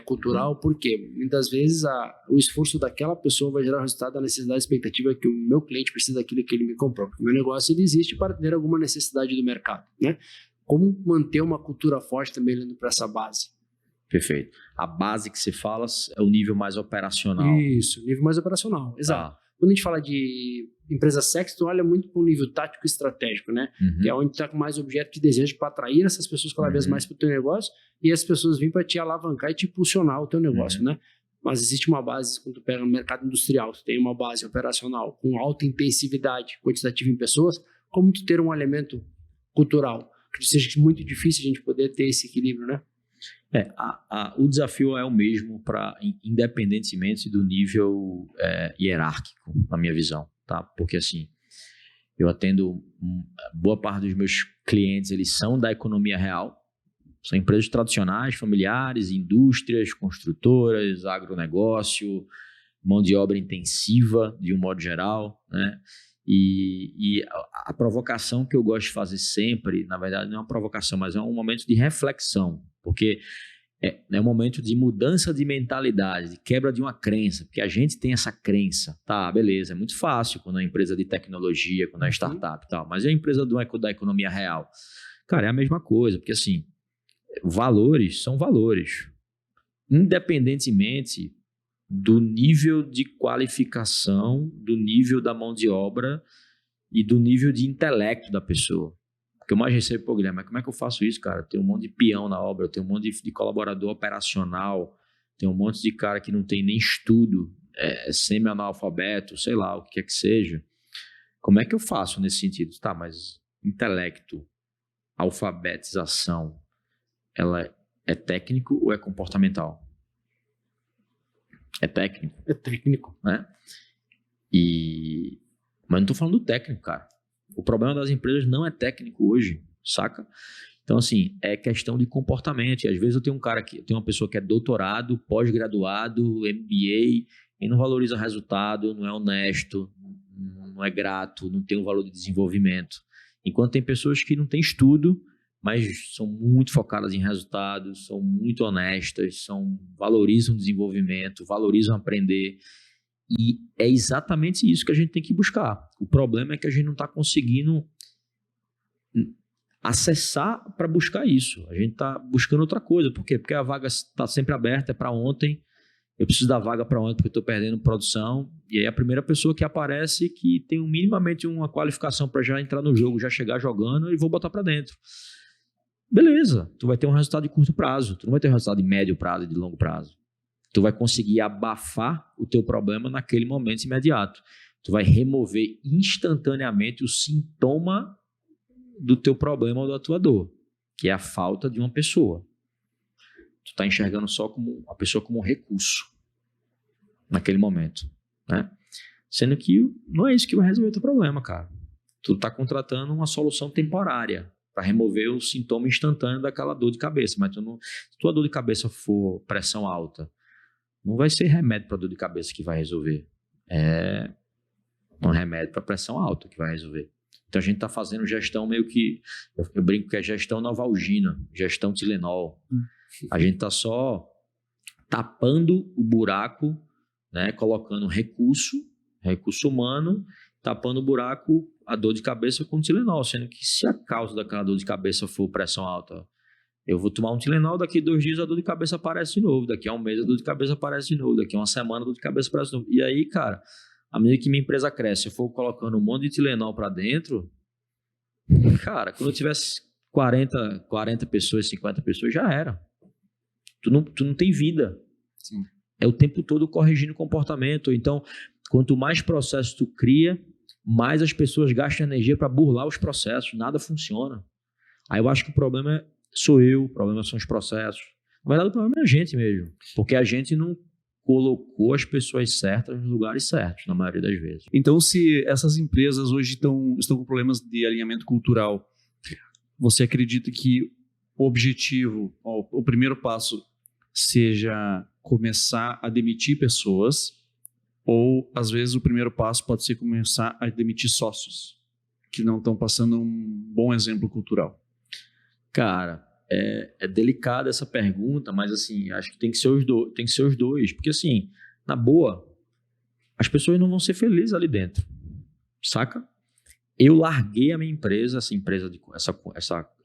Speaker 3: cultural, porque muitas vezes o esforço daquela pessoa vai gerar o resultado da necessidade e expectativa que o meu cliente precisa daquilo que ele me comprou. Porque o meu negócio ele existe para atender alguma necessidade do mercado, né? Como manter uma cultura forte também olhando para essa base?
Speaker 2: Perfeito. A base que você fala é o nível mais operacional.
Speaker 3: Isso, nível mais operacional, exato. Quando a gente fala de empresa sexy, tu olha muito para o nível tático e estratégico, né? Que é onde está com mais objeto de desejo para atrair essas pessoas cada vez mais para o teu negócio e as pessoas vêm para te alavancar e te impulsionar o teu negócio, né? Mas existe uma base, quando tu pega no mercado industrial, tu tem uma base operacional com alta intensividade quantitativa em pessoas, como tu ter um elemento cultural? Que seja muito difícil a gente poder ter esse equilíbrio, né?
Speaker 2: O desafio é o mesmo independentemente do nível hierárquico, na minha visão, tá? Porque assim, eu atendo boa parte dos meus clientes, eles são da economia real, são empresas tradicionais, familiares, indústrias, construtoras, agronegócio, mão de obra intensiva, de um modo geral, né? E a provocação que eu gosto de fazer sempre, na verdade não é uma provocação, mas é um momento de reflexão, porque é um momento de mudança de mentalidade, de quebra de uma crença, porque a gente tem essa crença, tá, beleza, é muito fácil quando é uma empresa de tecnologia, quando é uma startup e tal, mas é a empresa da economia real. Cara, é a mesma coisa, porque assim, valores são valores, independentemente do nível de qualificação, do nível da mão de obra e do nível de intelecto da pessoa. Porque eu mais recebo, pô, Guilherme, mas como é que eu faço isso, cara? Tem um monte de peão na obra, tem um monte de colaborador operacional, tem um monte de cara que não tem nem estudo, semi-analfabeto, sei lá, o que quer que seja. Como é que eu faço nesse sentido? Tá, mas intelecto, alfabetização, ela é técnico ou é comportamental? É técnico.
Speaker 3: É técnico.
Speaker 2: Né? Mas não tô falando do técnico, cara. O problema das empresas não é técnico hoje, saca? Então, assim, é questão de comportamento. E às vezes eu tenho uma pessoa que é doutorado, pós-graduado, MBA, e não valoriza resultado, não é honesto, não é grato, não tem um valor de desenvolvimento. Enquanto tem pessoas que não têm estudo, mas são muito focadas em resultados, são muito honestas, valorizam o desenvolvimento, valorizam aprender. E é exatamente isso que a gente tem que buscar. O problema é que a gente não está conseguindo acessar para buscar isso. A gente está buscando outra coisa. Por quê? Porque a vaga está sempre aberta, é para ontem. Eu preciso da vaga para ontem porque eu estou perdendo produção. E aí a primeira pessoa que aparece que tem minimamente uma qualificação para já entrar no jogo, já chegar jogando e vou botar para dentro. Beleza, tu vai ter um resultado de curto prazo, tu não vai ter um resultado de médio prazo e de longo prazo. Tu vai conseguir abafar o teu problema naquele momento imediato. Tu vai remover instantaneamente o sintoma do teu problema ou da tua dor, que é a falta de uma pessoa. Tu está enxergando só a pessoa como um recurso naquele momento, né? Sendo que não é isso que vai resolver o teu problema, cara. Tu está contratando uma solução temporária para remover o sintoma instantâneo daquela dor de cabeça. Mas se tua dor de cabeça for pressão alta, não vai ser remédio para dor de cabeça que vai resolver. É um remédio para pressão alta que vai resolver. Então a gente está fazendo gestão meio que... Eu brinco que é gestão Novalgina, gestão Tilenol. A gente está só tapando o buraco, né, colocando recurso humano, tapando o buraco, a dor de cabeça com Tilenol, sendo que se a causa daquela dor de cabeça for pressão alta, eu vou tomar um Tilenol, daqui 2 dias a dor de cabeça aparece de novo, daqui a um mês a dor de cabeça aparece de novo, daqui a uma semana a dor de cabeça aparece de novo. E aí, cara, à medida que minha empresa cresce, eu for colocando um monte de Tilenol para dentro, cara, quando eu tivesse 40 pessoas, 50 pessoas, já era. Tu não tem vida.
Speaker 1: Sim.
Speaker 2: É o tempo todo corrigindo o comportamento. Então, quanto mais processos tu cria, mais as pessoas gastam energia para burlar os processos. Nada funciona. Aí eu acho que o problema sou eu, o problema são os processos. Na verdade, o problema é a gente mesmo. Porque a gente não colocou as pessoas certas nos lugares certos, na maioria das vezes.
Speaker 1: Então, se essas empresas hoje estão com problemas de alinhamento cultural, você acredita que o objetivo, o primeiro passo seja começar a demitir pessoas, ou às vezes o primeiro passo pode ser começar a demitir sócios que não estão passando um bom exemplo cultural?
Speaker 2: Cara, é delicada essa pergunta, mas assim, acho que tem que ser os dois, porque assim, na boa, as pessoas não vão ser felizes ali dentro, saca? Eu larguei a minha empresa,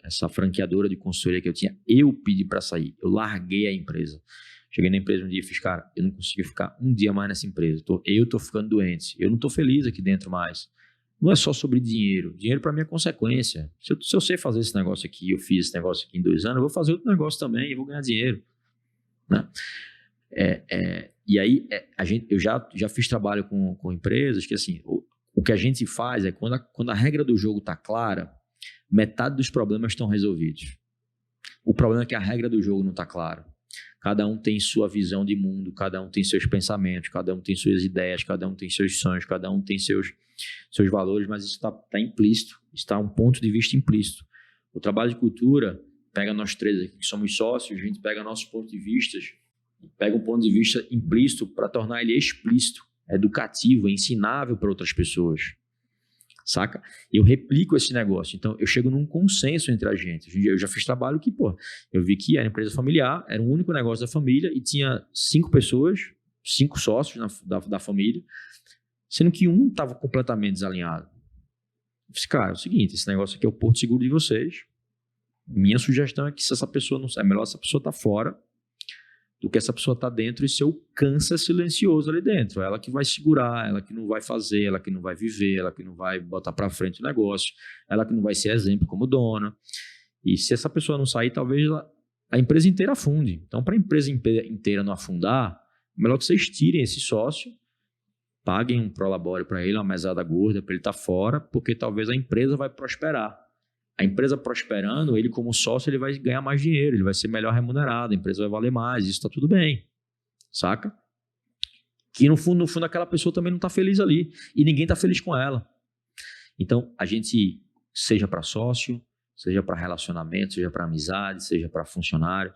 Speaker 2: essa franqueadora de consultoria que eu tinha, eu pedi para sair, eu larguei a empresa. Cheguei na empresa um dia e fiz, cara, eu não consigo ficar um dia mais nessa empresa, eu tô ficando doente, eu não tô feliz aqui dentro mais. Não é só sobre dinheiro, dinheiro para mim é consequência. Se eu sei fazer esse negócio aqui, eu fiz esse negócio aqui em 2 anos, eu vou fazer outro negócio também e vou ganhar dinheiro, né? E aí, eu já fiz trabalho com empresas que assim, o que a gente faz é quando a regra do jogo está clara, metade dos problemas estão resolvidos. O problema é que a regra do jogo não está clara. Cada um tem sua visão de mundo, cada um tem seus pensamentos, cada um tem suas ideias, cada um tem seus sonhos, cada um tem seus valores, mas isso está implícito, está um ponto de vista implícito. O trabalho de cultura pega nós três aqui que somos sócios, a gente pega nossos pontos de vista, pega um ponto de vista implícito para tornar ele explícito, educativo, ensinável para outras pessoas, saca? Eu replico esse negócio, então eu chego num consenso entre a gente. Eu já fiz trabalho que, eu vi que era empresa familiar, era um único negócio da família e tinha 5 pessoas, 5 sócios da família, sendo que um estava completamente desalinhado. Eu disse, cara, é o seguinte, esse negócio aqui é o porto seguro de vocês, minha sugestão é que se essa pessoa não sai, é melhor essa pessoa estar fora do que essa pessoa estar dentro e ser o câncer silencioso ali dentro. Ela que vai segurar, ela que não vai fazer, ela que não vai viver, ela que não vai botar para frente o negócio, ela que não vai ser exemplo como dona. E se essa pessoa não sair, talvez a empresa inteira afunde. Então, para a empresa inteira não afundar, é melhor que vocês tirem esse sócio, paguem um prolabore para ele, uma mesada gorda para ele estar fora, porque talvez a empresa vai prosperar. A empresa prosperando, ele como sócio, ele vai ganhar mais dinheiro, ele vai ser melhor remunerado, a empresa vai valer mais, isso está tudo bem, saca? Que no fundo aquela pessoa também não está feliz ali, e ninguém está feliz com ela. Então, a gente, seja para sócio, seja para relacionamento, seja para amizade, seja para funcionário,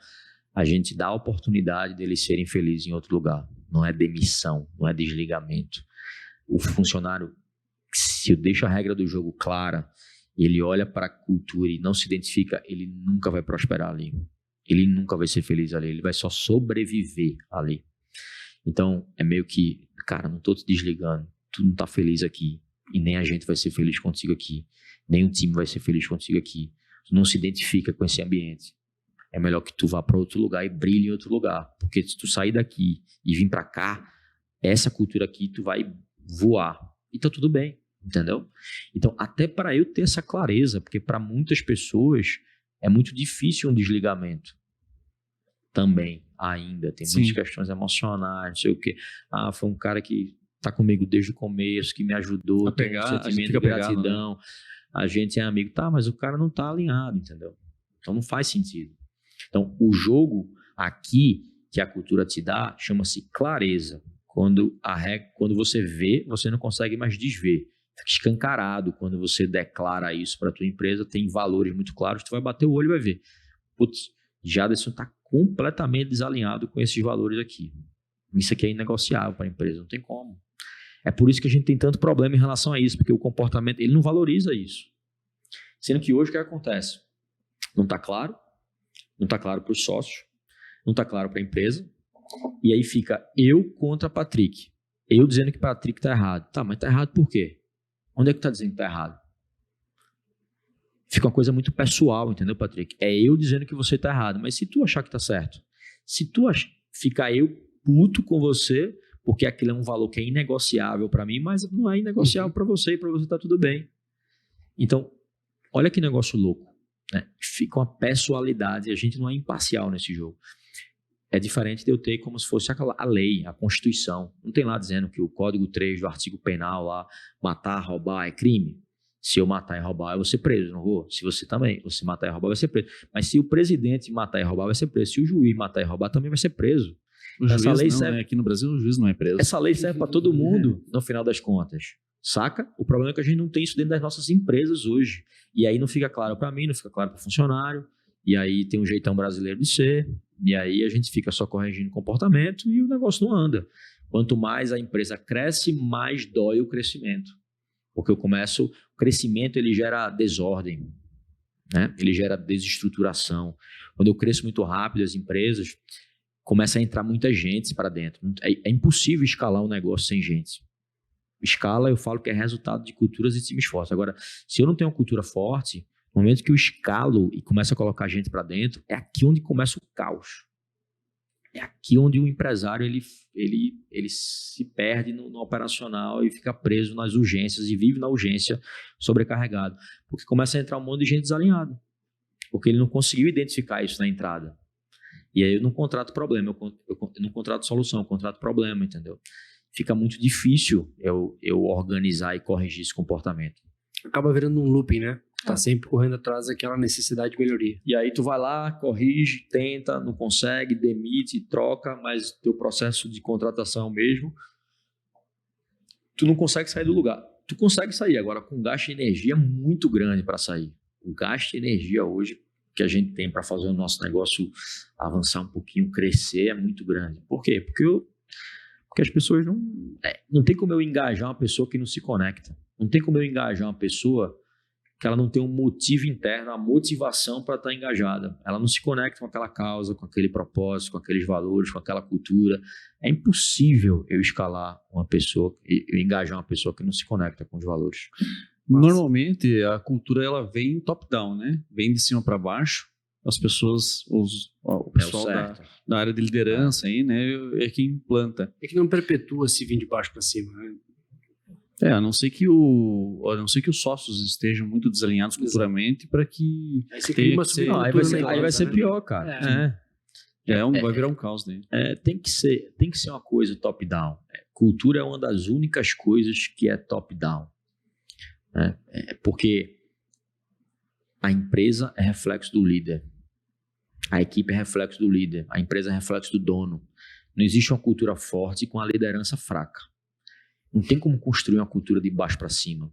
Speaker 2: a gente dá a oportunidade deles serem felizes em outro lugar. Não é demissão, não é desligamento. O funcionário, se eu deixo a regra do jogo clara, ele olha para a cultura e não se identifica, ele nunca vai prosperar ali. Ele nunca vai ser feliz ali, ele vai só sobreviver ali. Então, é meio que, cara, não estou te desligando, tu não está feliz aqui, e nem a gente vai ser feliz contigo aqui, nem o time vai ser feliz contigo aqui. Tu não se identifica com esse ambiente. É melhor que tu vá para outro lugar e brilhe em outro lugar, porque se tu sair daqui e vir para cá, essa cultura aqui, tu vai voar. E tá tudo bem. Entendeu? Então, até para eu ter essa clareza, porque para muitas pessoas é muito difícil um desligamento também, ainda. Tem muitas questões emocionais, não sei o quê. Foi um cara que está comigo desde o começo, que me ajudou, tem um sentimento de gratidão. A gente é amigo, mas o cara não está alinhado, entendeu? Então, não faz sentido. Então, o jogo aqui que a cultura te dá chama-se clareza. Quando você vê, você não consegue mais desver. Fica escancarado quando você declara isso para a tua empresa, tem valores muito claros, tu vai bater o olho e vai ver. Putz, Jaderson está completamente desalinhado com esses valores aqui. Isso aqui é inegociável para a empresa, não tem como. É por isso que a gente tem tanto problema em relação a isso, porque o comportamento, ele não valoriza isso. Sendo que hoje o que acontece? Não está claro para os sócios, não está claro para a empresa, e aí fica eu contra Patrick. Eu dizendo que Patrick está errado. Tá, mas está errado por quê? Onde é que está dizendo que está errado? Fica uma coisa muito pessoal, entendeu, Patrick? É eu dizendo que você está errado, mas se tu achar que está certo, se tu ficar eu puto com você, porque aquilo é um valor que é inegociável para mim, mas não é inegociável para você, e para você está tudo bem. Então, olha que negócio louco, né? Fica uma pessoalidade, a gente não é imparcial nesse jogo. É diferente de eu ter como se fosse a lei, a Constituição. Não tem lá dizendo que o Código 3 do artigo penal lá, matar, roubar é crime. Se eu matar e roubar, eu vou ser preso, não vou? Se você também, você matar e roubar, vai ser preso. Mas se o presidente matar e roubar, vai ser preso. Se o juiz matar e roubar, também vai ser preso.
Speaker 1: Essa lei serve... Aqui no Brasil, o juiz não é preso.
Speaker 2: Essa lei serve para todo mundo, no final das contas. Saca? O problema é que a gente não tem isso dentro das nossas empresas hoje. E aí não fica claro para mim, não fica claro para o funcionário. E aí tem um jeitão brasileiro de ser, e aí a gente fica só corrigindo o comportamento e o negócio não anda. Quanto mais a empresa cresce, mais dói o crescimento. Porque o crescimento ele gera desordem. né? Ele gera desestruturação. Quando eu cresço muito rápido, as empresas começam a entrar muita gente para dentro. É impossível escalar um negócio sem gente. Escala, eu falo que é resultado de culturas e times fortes. Agora, se eu não tenho uma cultura forte, no momento que eu escalo e começo a colocar gente para dentro, é aqui onde começa o caos. É aqui onde o empresário ele se perde no operacional e fica preso nas urgências e vive na urgência sobrecarregado. Porque começa a entrar um monte de gente desalinhada. Porque ele não conseguiu identificar isso na entrada. E aí eu não contrato problema, eu não contrato solução, eu contrato problema, entendeu? Fica muito difícil eu organizar e corrigir esse comportamento.
Speaker 3: Acaba virando um looping, né? Tá sempre correndo atrás daquela necessidade de melhoria.
Speaker 2: E aí tu vai lá, corrige, tenta, não consegue, demite, troca, mas teu processo de contratação mesmo, tu não consegue sair do lugar. Tu consegue sair agora com um gasto de energia muito grande para sair. O gasto de energia hoje que a gente tem para fazer o nosso negócio avançar um pouquinho, crescer, é muito grande. Por quê? Porque as pessoas não tem como eu engajar uma pessoa que não se conecta. Não tem como eu engajar uma pessoa que ela não tem um motivo interno, a motivação para estar engajada. Ela não se conecta com aquela causa, com aquele propósito, com aqueles valores, com aquela cultura. É impossível eu escalar uma pessoa, eu engajar uma pessoa que não se conecta com os valores.
Speaker 1: Normalmente, a cultura ela vem top-down, né? Vem de cima para baixo. As pessoas, o pessoal da área de liderança aí, né? É quem implanta.
Speaker 3: É que não perpetua se vir de baixo para cima, né?
Speaker 1: A não ser que os sócios estejam muito desalinhados culturalmente para que
Speaker 2: aí vai ser pior, cara.
Speaker 1: Vai virar um caos, né?
Speaker 2: Tem que ser uma coisa top-down. Cultura é uma das únicas coisas que é top-down. Porque a empresa é reflexo do líder, a equipe é reflexo do líder, a empresa é reflexo do dono. Não existe uma cultura forte com a liderança fraca. Não tem como construir uma cultura de baixo para cima,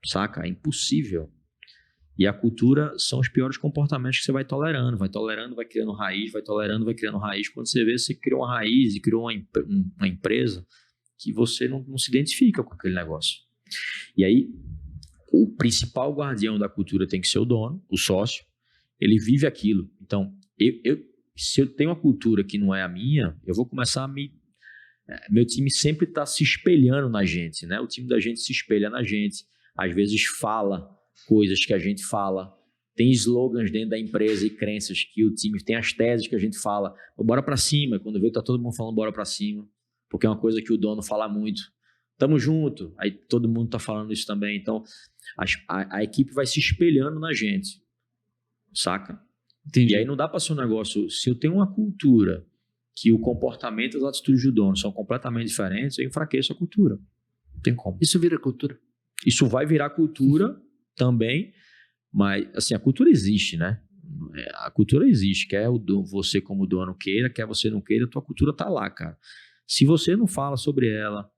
Speaker 2: saca? É impossível. E a cultura são os piores comportamentos que você vai tolerando, vai criando raiz, vai tolerando, vai criando raiz. Quando você vê, você criou uma raiz e criou uma empresa que você não se identifica com aquele negócio. E aí, o principal guardião da cultura tem que ser o dono, o sócio. Ele vive aquilo. Então, se eu tenho uma cultura que não é a minha, eu vou começar meu time sempre está se espelhando na gente, né? O time da gente se espelha na gente. Às vezes fala coisas que a gente fala. Tem slogans dentro da empresa e crenças que o time tem, as teses que a gente fala. Bora para cima. Quando vê, tá todo mundo falando bora para cima. Porque é uma coisa que o dono fala muito. Tamo junto. Aí todo mundo tá falando isso também. Então, a equipe vai se espelhando na gente. Saca?
Speaker 1: Entendi.
Speaker 2: E aí não dá para ser um negócio... Se eu tenho uma cultura que o comportamento e as atitudes do dono são completamente diferentes, eu enfraqueço a cultura. Não tem como.
Speaker 3: Isso vira cultura.
Speaker 2: Isso vai virar cultura também, mas assim, a cultura existe, né? A cultura existe. Quer você como dono queira, quer você não queira, a tua cultura tá lá, cara. Se você não fala sobre ela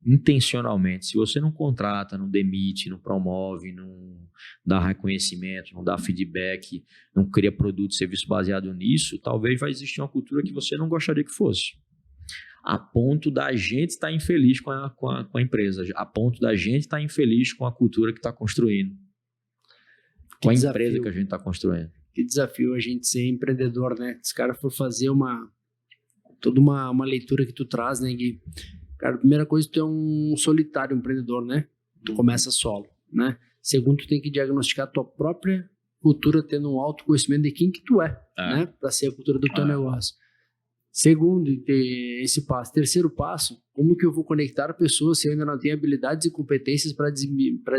Speaker 2: intencionalmente, se você não contrata, não demite, não promove, não dá reconhecimento, não dá feedback, não cria produto e serviço baseado nisso, talvez vai existir uma cultura que você não gostaria que fosse. A ponto da gente estar infeliz com a empresa, a ponto da gente estar infeliz com a cultura que está construindo, com a empresa que a gente está construindo.
Speaker 3: Que desafio a gente ser empreendedor, né? Se o cara for fazer toda uma leitura que tu traz, né, Gui? Cara, a primeira coisa, tu é um solitário empreendedor, né? Tu começa solo, né? Segundo, tu tem que diagnosticar a tua própria cultura, tendo um autoconhecimento de quem que tu é, né? Para ser a cultura do teu negócio. Segundo, ter esse passo. Terceiro passo, como que eu vou conectar pessoas se eu ainda não tenho habilidades e competências para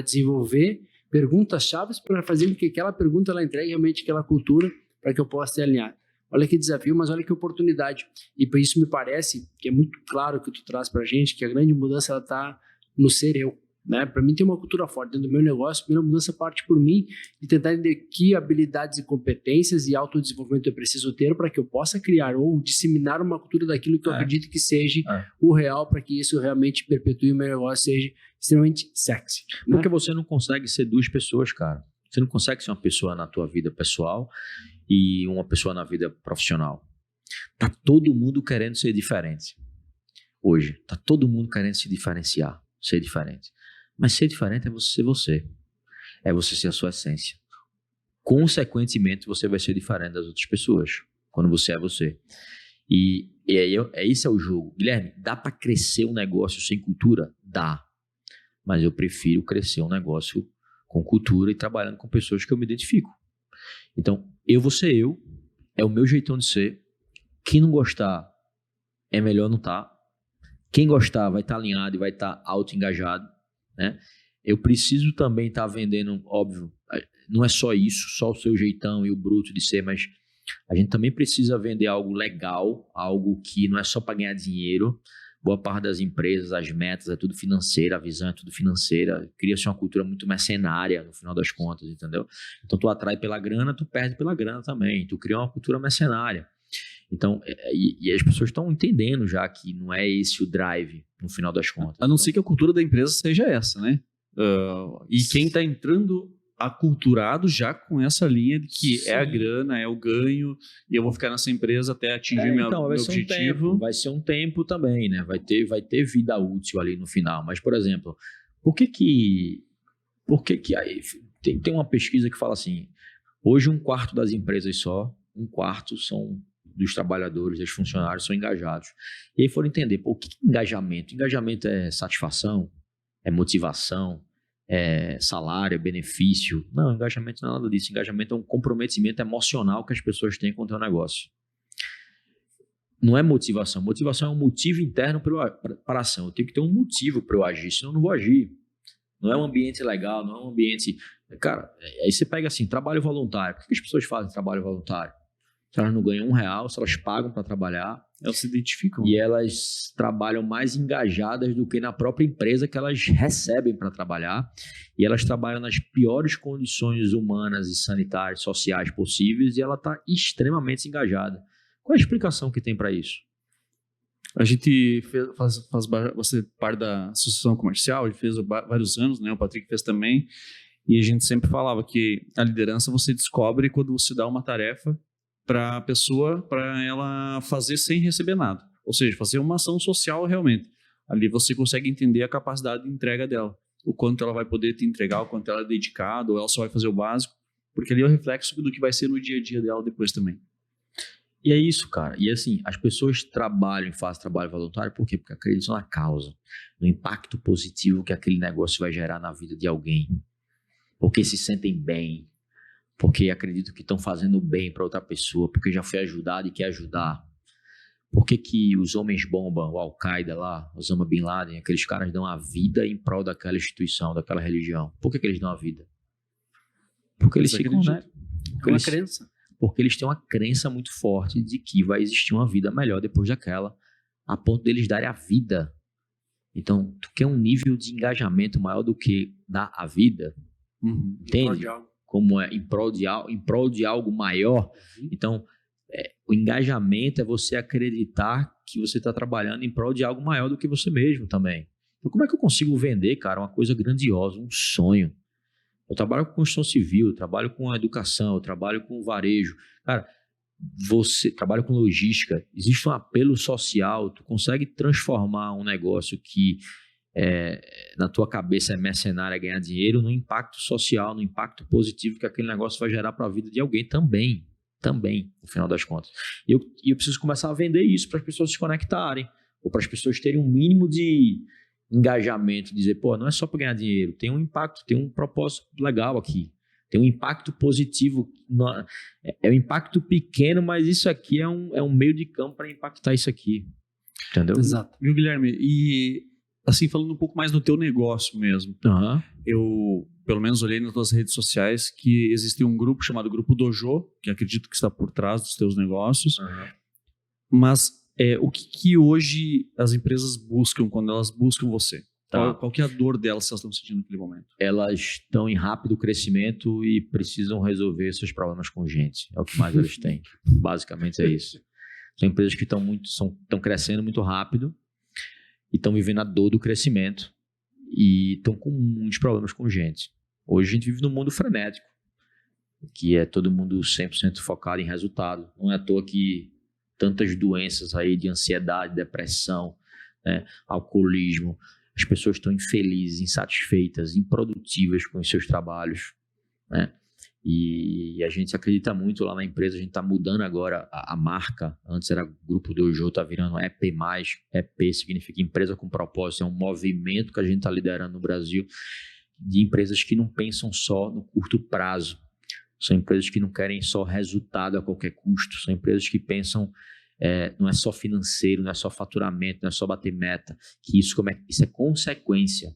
Speaker 3: desenvolver perguntas-chave para fazer com que aquela pergunta ela entregue realmente aquela cultura para que eu possa te alinhar. Olha que desafio, mas olha que oportunidade. E por isso me parece que é muito claro que tu traz pra gente que a grande mudança ela tá no ser eu, né? Para mim tem uma cultura forte dentro do meu negócio, a primeira mudança parte por mim e tentar entender que habilidades e competências e autodesenvolvimento eu preciso ter para que eu possa criar ou disseminar uma cultura daquilo que eu acredito que seja o real, para que isso realmente perpetue o meu negócio, seja extremamente sexy. Né?
Speaker 2: Porque você não consegue ser duas pessoas, cara. Você não consegue ser uma pessoa na tua vida pessoal e uma pessoa na vida profissional. Tá todo mundo querendo ser diferente. Hoje, tá todo mundo querendo se diferenciar, ser diferente. Mas ser diferente é você ser você. É você ser a sua essência. consequentemente, você vai ser diferente das outras pessoas, quando você é você. E esse é o jogo. Guilherme, dá para crescer um negócio sem cultura? Dá. Mas eu prefiro crescer um negócio com cultura e trabalhando com pessoas que eu me identifico. Então, eu vou ser eu, é o meu jeitão de ser. Quem não gostar, é melhor não estar. Quem gostar vai estar alinhado e vai estar auto-engajado, né? Eu preciso também estar vendendo, óbvio, não é só isso, só o seu jeitão e o bruto de ser, mas a gente também precisa vender algo legal, algo que não é só para ganhar dinheiro. Boa parte das empresas, as metas é tudo financeira, a visão é tudo financeira. Cria-se uma cultura muito mercenária no final das contas, entendeu? Então tu atrai pela grana, tu perde pela grana também. Tu cria uma cultura mercenária. Então, e as pessoas estão entendendo já que não é esse o drive no final das contas.
Speaker 1: A não ser que a cultura da empresa seja essa, né? E quem está entrando aculturado já com essa linha de que é a grana, é o ganho, e eu vou ficar nessa empresa até atingir meu objetivo.
Speaker 2: Vai ser um tempo também, né? Vai ter vida útil ali no final. Mas, por exemplo, por que aí tem uma pesquisa que fala assim, hoje 1/4 das empresas só, 1/4 são dos trabalhadores, dos funcionários são engajados. E aí foram entender, o que é engajamento? Engajamento é satisfação, é motivação, é salário, é benefício. Não, engajamento não é nada disso. Engajamento é um comprometimento emocional que as pessoas têm com o teu negócio. Não é motivação. Motivação é um motivo interno para a ação. Eu tenho que ter um motivo para eu agir, senão eu não vou agir. Não é um ambiente legal, não é um ambiente... Cara, aí você pega assim, trabalho voluntário. Por que as pessoas fazem trabalho voluntário? Se elas não ganham R$1, se elas pagam para trabalhar,
Speaker 1: elas se identificam.
Speaker 2: E elas trabalham mais engajadas do que na própria empresa que elas recebem para trabalhar. E elas trabalham nas piores condições humanas e sanitárias, sociais possíveis, e ela está extremamente engajada. Qual é a explicação que tem para isso?
Speaker 1: A gente faz você parte da associação comercial, a gente fez vários anos, né? O Patrick fez também. E a gente sempre falava que a liderança você descobre quando você dá uma tarefa para a pessoa, para ela fazer sem receber nada. Ou seja, fazer uma ação social realmente. Ali você consegue entender a capacidade de entrega dela. O quanto ela vai poder te entregar, o quanto ela é dedicada, ou ela só vai fazer o básico. Porque ali é o reflexo do que vai ser no dia a dia dela depois também.
Speaker 2: E é isso, cara. E assim, as pessoas trabalham e fazem trabalho voluntário por quê? Porque acreditam na causa, no impacto positivo que aquele negócio vai gerar na vida de alguém. Porque se sentem bem, porque acreditam que estão fazendo bem para outra pessoa, porque já foi ajudado e quer ajudar. Por que os homens bomba, o Al-Qaeda lá, Osama Bin Laden, aqueles caras dão a vida em prol daquela instituição, daquela religião? Por que eles dão a vida? Porque eles se conectam.
Speaker 3: É uma crença.
Speaker 2: Porque eles têm uma crença muito forte de que vai existir uma vida melhor depois daquela, a ponto deles darem a vida. Então, tu quer um nível de engajamento maior do que dar a vida? Entende? Como é em prol de algo maior. Então, o engajamento é você acreditar que você está trabalhando em prol de algo maior do que você mesmo também. Então, como é que eu consigo vender, cara, uma coisa grandiosa, um sonho? Eu trabalho com construção civil, eu trabalho com educação, eu trabalho com varejo. Cara, você trabalha com logística, existe um apelo social, tu consegue transformar um negócio que na tua cabeça é mercenário, é ganhar dinheiro, no impacto social, no impacto positivo que aquele negócio vai gerar para a vida de alguém também, no final das contas. E eu preciso começar a vender isso para as pessoas se conectarem, ou para as pessoas terem um mínimo de engajamento, dizer, pô, não é só para ganhar dinheiro, tem um impacto, tem um propósito legal aqui, tem um impacto positivo, é um impacto pequeno, mas isso aqui é um meio de campo para impactar isso aqui, entendeu?
Speaker 1: Exato. Viu, Guilherme? E assim, falando um pouco mais do teu negócio mesmo, eu, pelo menos, olhei nas tuas redes sociais que existe um grupo chamado Grupo Dojo, que acredito que está por trás dos teus negócios, mas o que hoje as empresas buscam quando elas buscam você? Qual que é a dor delas que elas estão sentindo naquele momento?
Speaker 2: Elas estão em rápido crescimento e precisam resolver seus problemas com gente. É o que mais elas têm. Basicamente é isso. São empresas que estão crescendo muito rápido e estão vivendo a dor do crescimento e estão com muitos problemas com gente. Hoje a gente vive num mundo frenético, que é todo mundo 100% focado em resultado. Não é à toa que tantas doenças aí de ansiedade, depressão, né, alcoolismo, as pessoas estão infelizes, insatisfeitas, improdutivas com os seus trabalhos, né? E a gente acredita muito lá na empresa, a gente está mudando agora a marca. Antes era Grupo Dojo, está virando EP+. EP significa empresa com propósito, é um movimento que a gente está liderando no Brasil de empresas que não pensam só no curto prazo. São empresas que não querem só resultado a qualquer custo, são empresas que pensam, não é só financeiro, não é só faturamento, não é só bater meta, que isso é consequência.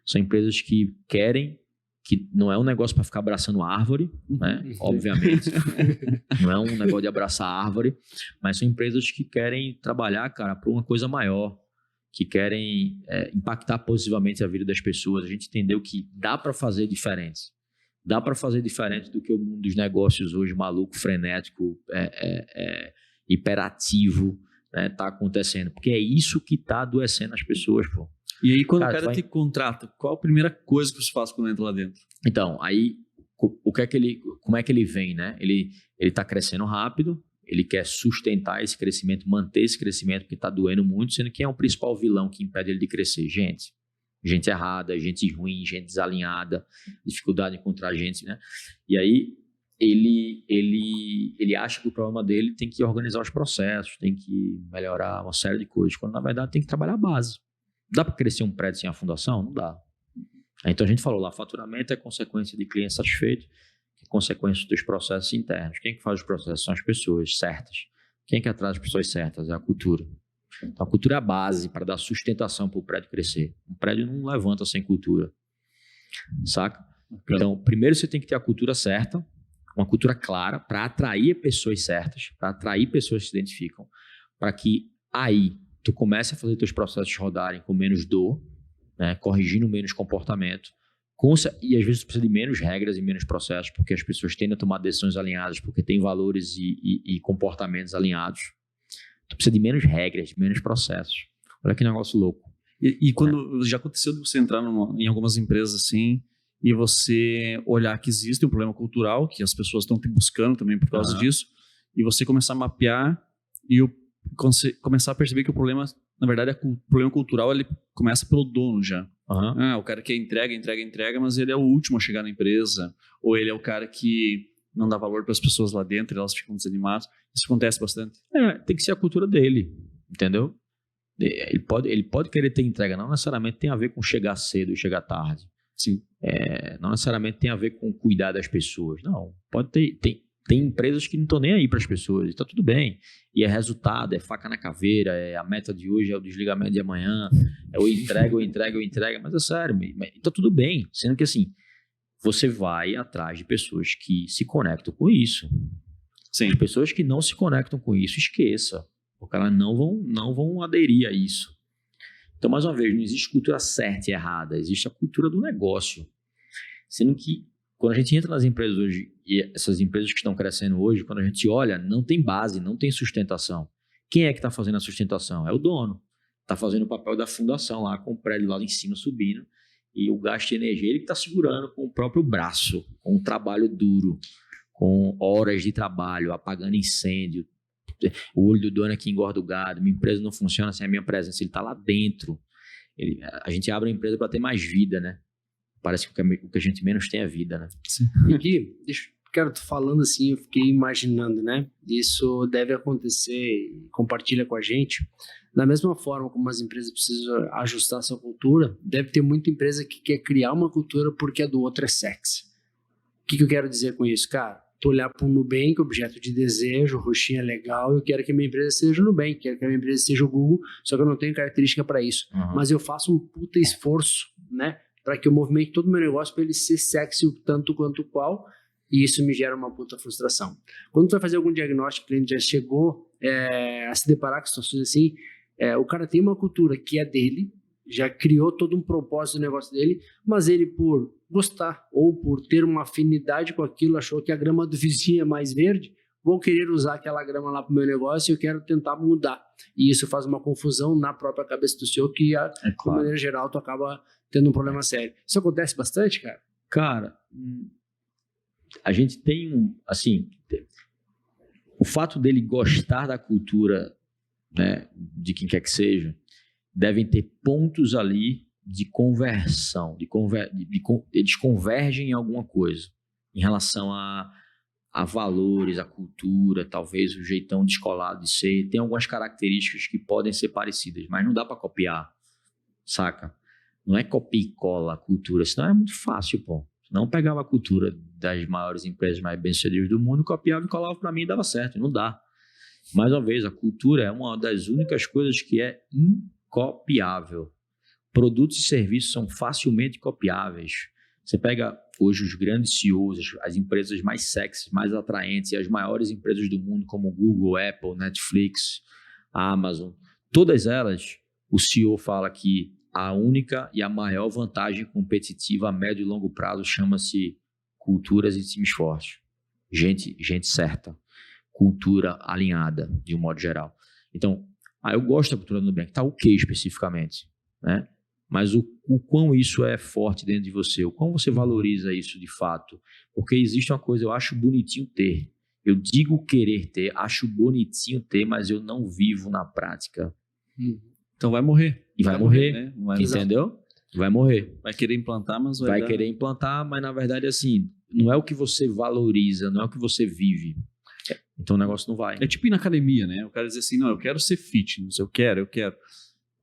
Speaker 2: São empresas que querem, que não é um negócio para ficar abraçando árvore, né? Obviamente, não é um negócio de abraçar árvore, mas são empresas que querem trabalhar, cara, para uma coisa maior, que querem impactar positivamente a vida das pessoas. A gente entendeu que dá para fazer diferente. Dá para fazer diferente do que o mundo dos negócios hoje, maluco, frenético, hiperativo, né, tá acontecendo. Porque é isso que tá adoecendo as pessoas, pô.
Speaker 1: E aí, quando o cara te contrata, qual a primeira coisa que você faz quando entra lá dentro?
Speaker 2: Então, aí, como é que ele vem, né? Ele tá crescendo rápido, ele quer sustentar esse crescimento, manter esse crescimento, porque tá doendo muito, sendo que é o principal vilão que impede ele de crescer. Gente errada, gente ruim, gente desalinhada, dificuldade de encontrar gente, né? E aí, ele acha que o problema dele tem que organizar os processos, tem que melhorar uma série de coisas, quando na verdade tem que trabalhar a base. Dá para crescer um prédio sem a fundação? Não dá. Então a gente falou lá, faturamento é consequência de cliente satisfeito, é consequência dos processos internos. Quem que faz os processos são as pessoas certas. Quem que atrás das pessoas certas? É a cultura. Então a cultura é a base para dar sustentação para o prédio crescer. Um prédio não levanta sem cultura. Saca? Então primeiro você tem que ter a cultura certa, uma cultura clara para atrair pessoas certas, para atrair pessoas que se identificam, para que aí tu comece a fazer teus processos rodarem com menos dor, né, corrigindo menos comportamento, e às vezes tu precisa de menos regras e menos processos, porque as pessoas tendem a tomar decisões alinhadas, porque tem valores e comportamentos alinhados. Tu precisa de menos regras, de menos processos. Olha que negócio louco.
Speaker 1: E quando já aconteceu de você entrar em algumas empresas assim, e você olhar que existe um problema cultural, que as pessoas estão te buscando também por causa disso, e você começar a mapear e começar a perceber que o problema, na verdade, o problema cultural, ele começa pelo dono já. O cara que entrega, mas ele é o último a chegar na empresa, ou ele é o cara que não dá valor para as pessoas lá dentro e elas ficam desanimadas. Isso acontece bastante.
Speaker 2: Tem que ser a cultura dele, entendeu? Ele pode querer ter entrega, não necessariamente tem a ver com chegar cedo e chegar tarde.
Speaker 1: Sim.
Speaker 2: Não necessariamente tem a ver com cuidar das pessoas. Não, pode ter... Tem empresas que não estão nem aí para as pessoas, está tudo bem. E é resultado, é faca na caveira, a meta de hoje é o desligamento de amanhã, eu entrego, mas é sério, está tudo bem. Sendo que assim, você vai atrás de pessoas que se conectam com isso.
Speaker 1: Sim.
Speaker 2: As pessoas que não se conectam com isso, esqueça, porque elas não vão aderir a isso. Então, mais uma vez, não existe cultura certa e errada, existe a cultura do negócio. Sendo que quando a gente entra nas empresas hoje, e essas empresas que estão crescendo hoje, quando a gente olha, não tem base, não tem sustentação. Quem é que está fazendo a sustentação? É o dono. Está fazendo o papel da fundação lá, com o prédio lá em cima subindo, e o gasto de energia ele está segurando com o próprio braço, com o trabalho duro, com horas de trabalho, apagando incêndio. O olho do dono é que engorda o gado, minha empresa não funciona sem a minha presença, ele está lá dentro. A gente abre a empresa para ter mais vida, né? Parece que o que a gente menos tem é vida, né?
Speaker 3: Sim. E Gui, cara, tô falando assim, eu fiquei imaginando, né? Isso deve acontecer, compartilha com a gente. Da mesma forma como as empresas precisam ajustar sua cultura, deve ter muita empresa que quer criar uma cultura porque a do outro é sexy. O que eu quero dizer com isso? Cara, tu olhar para o Nubank, objeto de desejo, roxinha legal, eu quero que a minha empresa seja o Nubank, quero que a minha empresa seja o Google, só que eu não tenho característica para isso. Mas eu faço um puta esforço, né? Para que eu movimente todo o meu negócio para ele ser sexy tanto quanto qual, e isso me gera uma puta frustração. Quando tu vai fazer algum diagnóstico, o cliente já chegou a se deparar com situações assim, o cara tem uma cultura que é dele, já criou todo um propósito do negócio dele, mas ele por gostar ou por ter uma afinidade com aquilo, achou que a grama do vizinho é mais verde, vou querer usar aquela grama lá para o meu negócio e eu quero tentar mudar. E isso faz uma confusão na própria cabeça do senhor que, de maneira geral, tu acaba tendo um problema sério. Isso acontece bastante, cara?
Speaker 2: Cara, a gente tem assim, o fato dele gostar da cultura, né, de quem quer que seja, devem ter pontos ali de conversão, eles convergem em alguma coisa. em relação a valores, a cultura, talvez o jeitão descolado de ser. Tem algumas características que podem ser parecidas, mas não dá para copiar, saca? Não é copia e cola a cultura, senão é muito fácil, pô. Não pegava a cultura das maiores empresas mais bem-sucedidas do mundo, copiava e colava para mim e dava certo. Não dá. Mais uma vez, a cultura é uma das únicas coisas que é incopiável. Produtos e serviços são facilmente copiáveis. Você pega hoje os grandes CEOs, as empresas mais sexy, mais atraentes, e as maiores empresas do mundo, como Google, Apple, Netflix, Amazon, todas elas, o CEO fala que a única e a maior vantagem competitiva a médio e longo prazo chama-se culturas e times fortes. Gente certa. Cultura alinhada, de um modo geral. Então, eu gosto da cultura do Nubank. Tá o que especificamente? Né? Mas o quão isso é forte dentro de você, o quão você valoriza isso de fato. Porque existe uma coisa, eu acho bonitinho ter. Eu digo querer ter, acho bonitinho ter, mas eu não vivo na prática.
Speaker 1: Então vai morrer.
Speaker 2: E vai morrer,
Speaker 1: né? Vai,
Speaker 2: entendeu? Vai morrer.
Speaker 1: vai querer implantar, mas
Speaker 2: Vai querer implantar, mas na verdade assim, não é o que você valoriza, não é o que você vive. Então o negócio não vai.
Speaker 1: É tipo ir na academia, né? O cara diz assim, não, eu quero ser fitness, eu quero.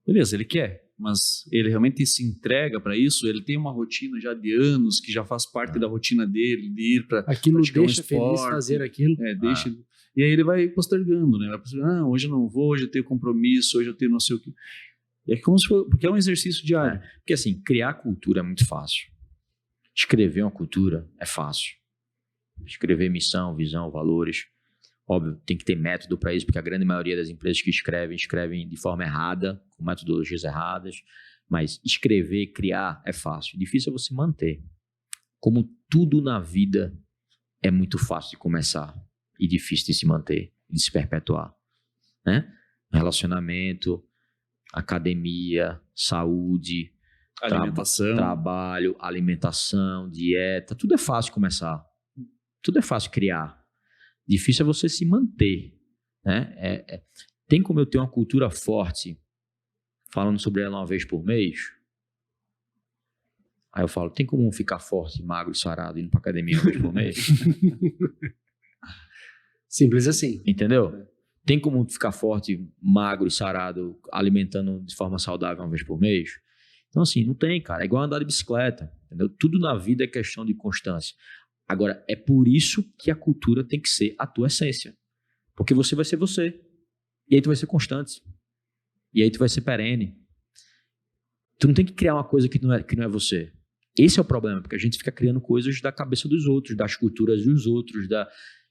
Speaker 1: Beleza, ele quer, mas ele realmente se entrega para isso, ele tem uma rotina já de anos, que já faz parte da rotina dele, de ir para
Speaker 3: Aquilo
Speaker 1: praticar
Speaker 3: deixa feliz fazer aquilo.
Speaker 1: deixa. E aí ele vai postergando, né? Vai postergando, hoje eu não vou, hoje eu tenho compromisso, hoje eu tenho não sei o que. E é como se fosse, porque é um exercício diário.
Speaker 2: Porque assim, criar cultura é muito fácil. Escrever uma cultura é fácil. Escrever missão, visão, valores. Óbvio, tem que ter método para isso, porque a grande maioria das empresas que escrevem de forma errada, com metodologias erradas. Mas escrever, criar é fácil. Difícil é você manter. Como tudo na vida é muito fácil de começar e difícil de se manter, de se perpetuar. Né? Relacionamento, academia, saúde,
Speaker 1: Alimentação.
Speaker 2: trabalho, alimentação, dieta, tudo é fácil começar. Tudo é fácil criar. Difícil é você se manter. Né? Tem como eu ter uma cultura forte, falando sobre ela uma vez por mês? Aí eu falo, tem como ficar forte, magro e sarado, indo pra academia uma vez por mês?
Speaker 3: Simples assim.
Speaker 2: Entendeu? Tem como ficar forte, magro e sarado, alimentando de forma saudável uma vez por mês? Então assim, não tem, cara. É igual andar de bicicleta. Entendeu? Tudo na vida é questão de constância. Agora, é por isso que a cultura tem que ser a tua essência. Porque você vai ser você. E aí tu vai ser constante. E aí tu vai ser perene. Tu não tem que criar uma coisa que não é você. Esse é o problema, porque a gente fica criando coisas da cabeça dos outros, das culturas dos outros,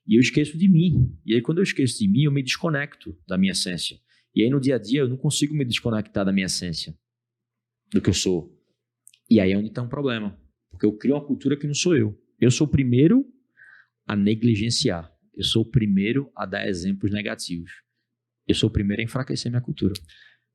Speaker 2: e eu esqueço de mim. E aí quando eu esqueço de mim, eu me desconecto da minha essência. E aí no dia a dia eu não consigo me desconectar da minha essência, do que eu sou. E aí é onde está um problema. Porque eu crio uma cultura que não sou eu. Eu sou o primeiro a negligenciar. Eu sou o primeiro a dar exemplos negativos. Eu sou o primeiro a enfraquecer minha cultura.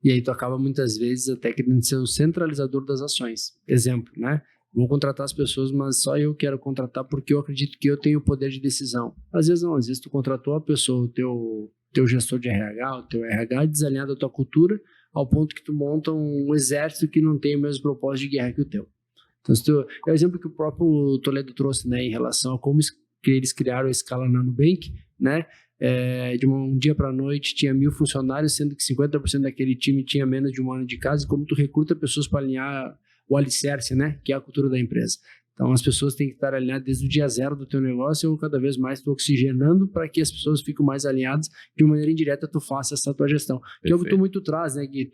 Speaker 3: E aí tu acaba muitas vezes até querendo ser o centralizador das ações. Exemplo, né? Vou contratar as pessoas, mas só eu quero contratar porque eu acredito que eu tenho o poder de decisão. Às vezes não, às vezes tu contratou a pessoa, o teu gestor de RH, o teu RH desalinhado da tua cultura, ao ponto que tu monta um exército que não tem o mesmo propósito de guerra que o teu. Então, é o exemplo que o próprio Toledo trouxe, né, em relação a como que eles criaram a escala na Nubank, né? De um dia para a noite tinha 1.000 funcionários, sendo que 50% daquele time tinha menos de um ano de casa, e como tu recruta pessoas para alinhar o alicerce, né, que é a cultura da empresa. Então as pessoas têm que estar alinhadas desde o dia zero do teu negócio, ou cada vez mais tu oxigenando para que as pessoas fiquem mais alinhadas, de uma maneira indireta tu faça essa tua gestão. Que é o que tu muito traz, né, Gui?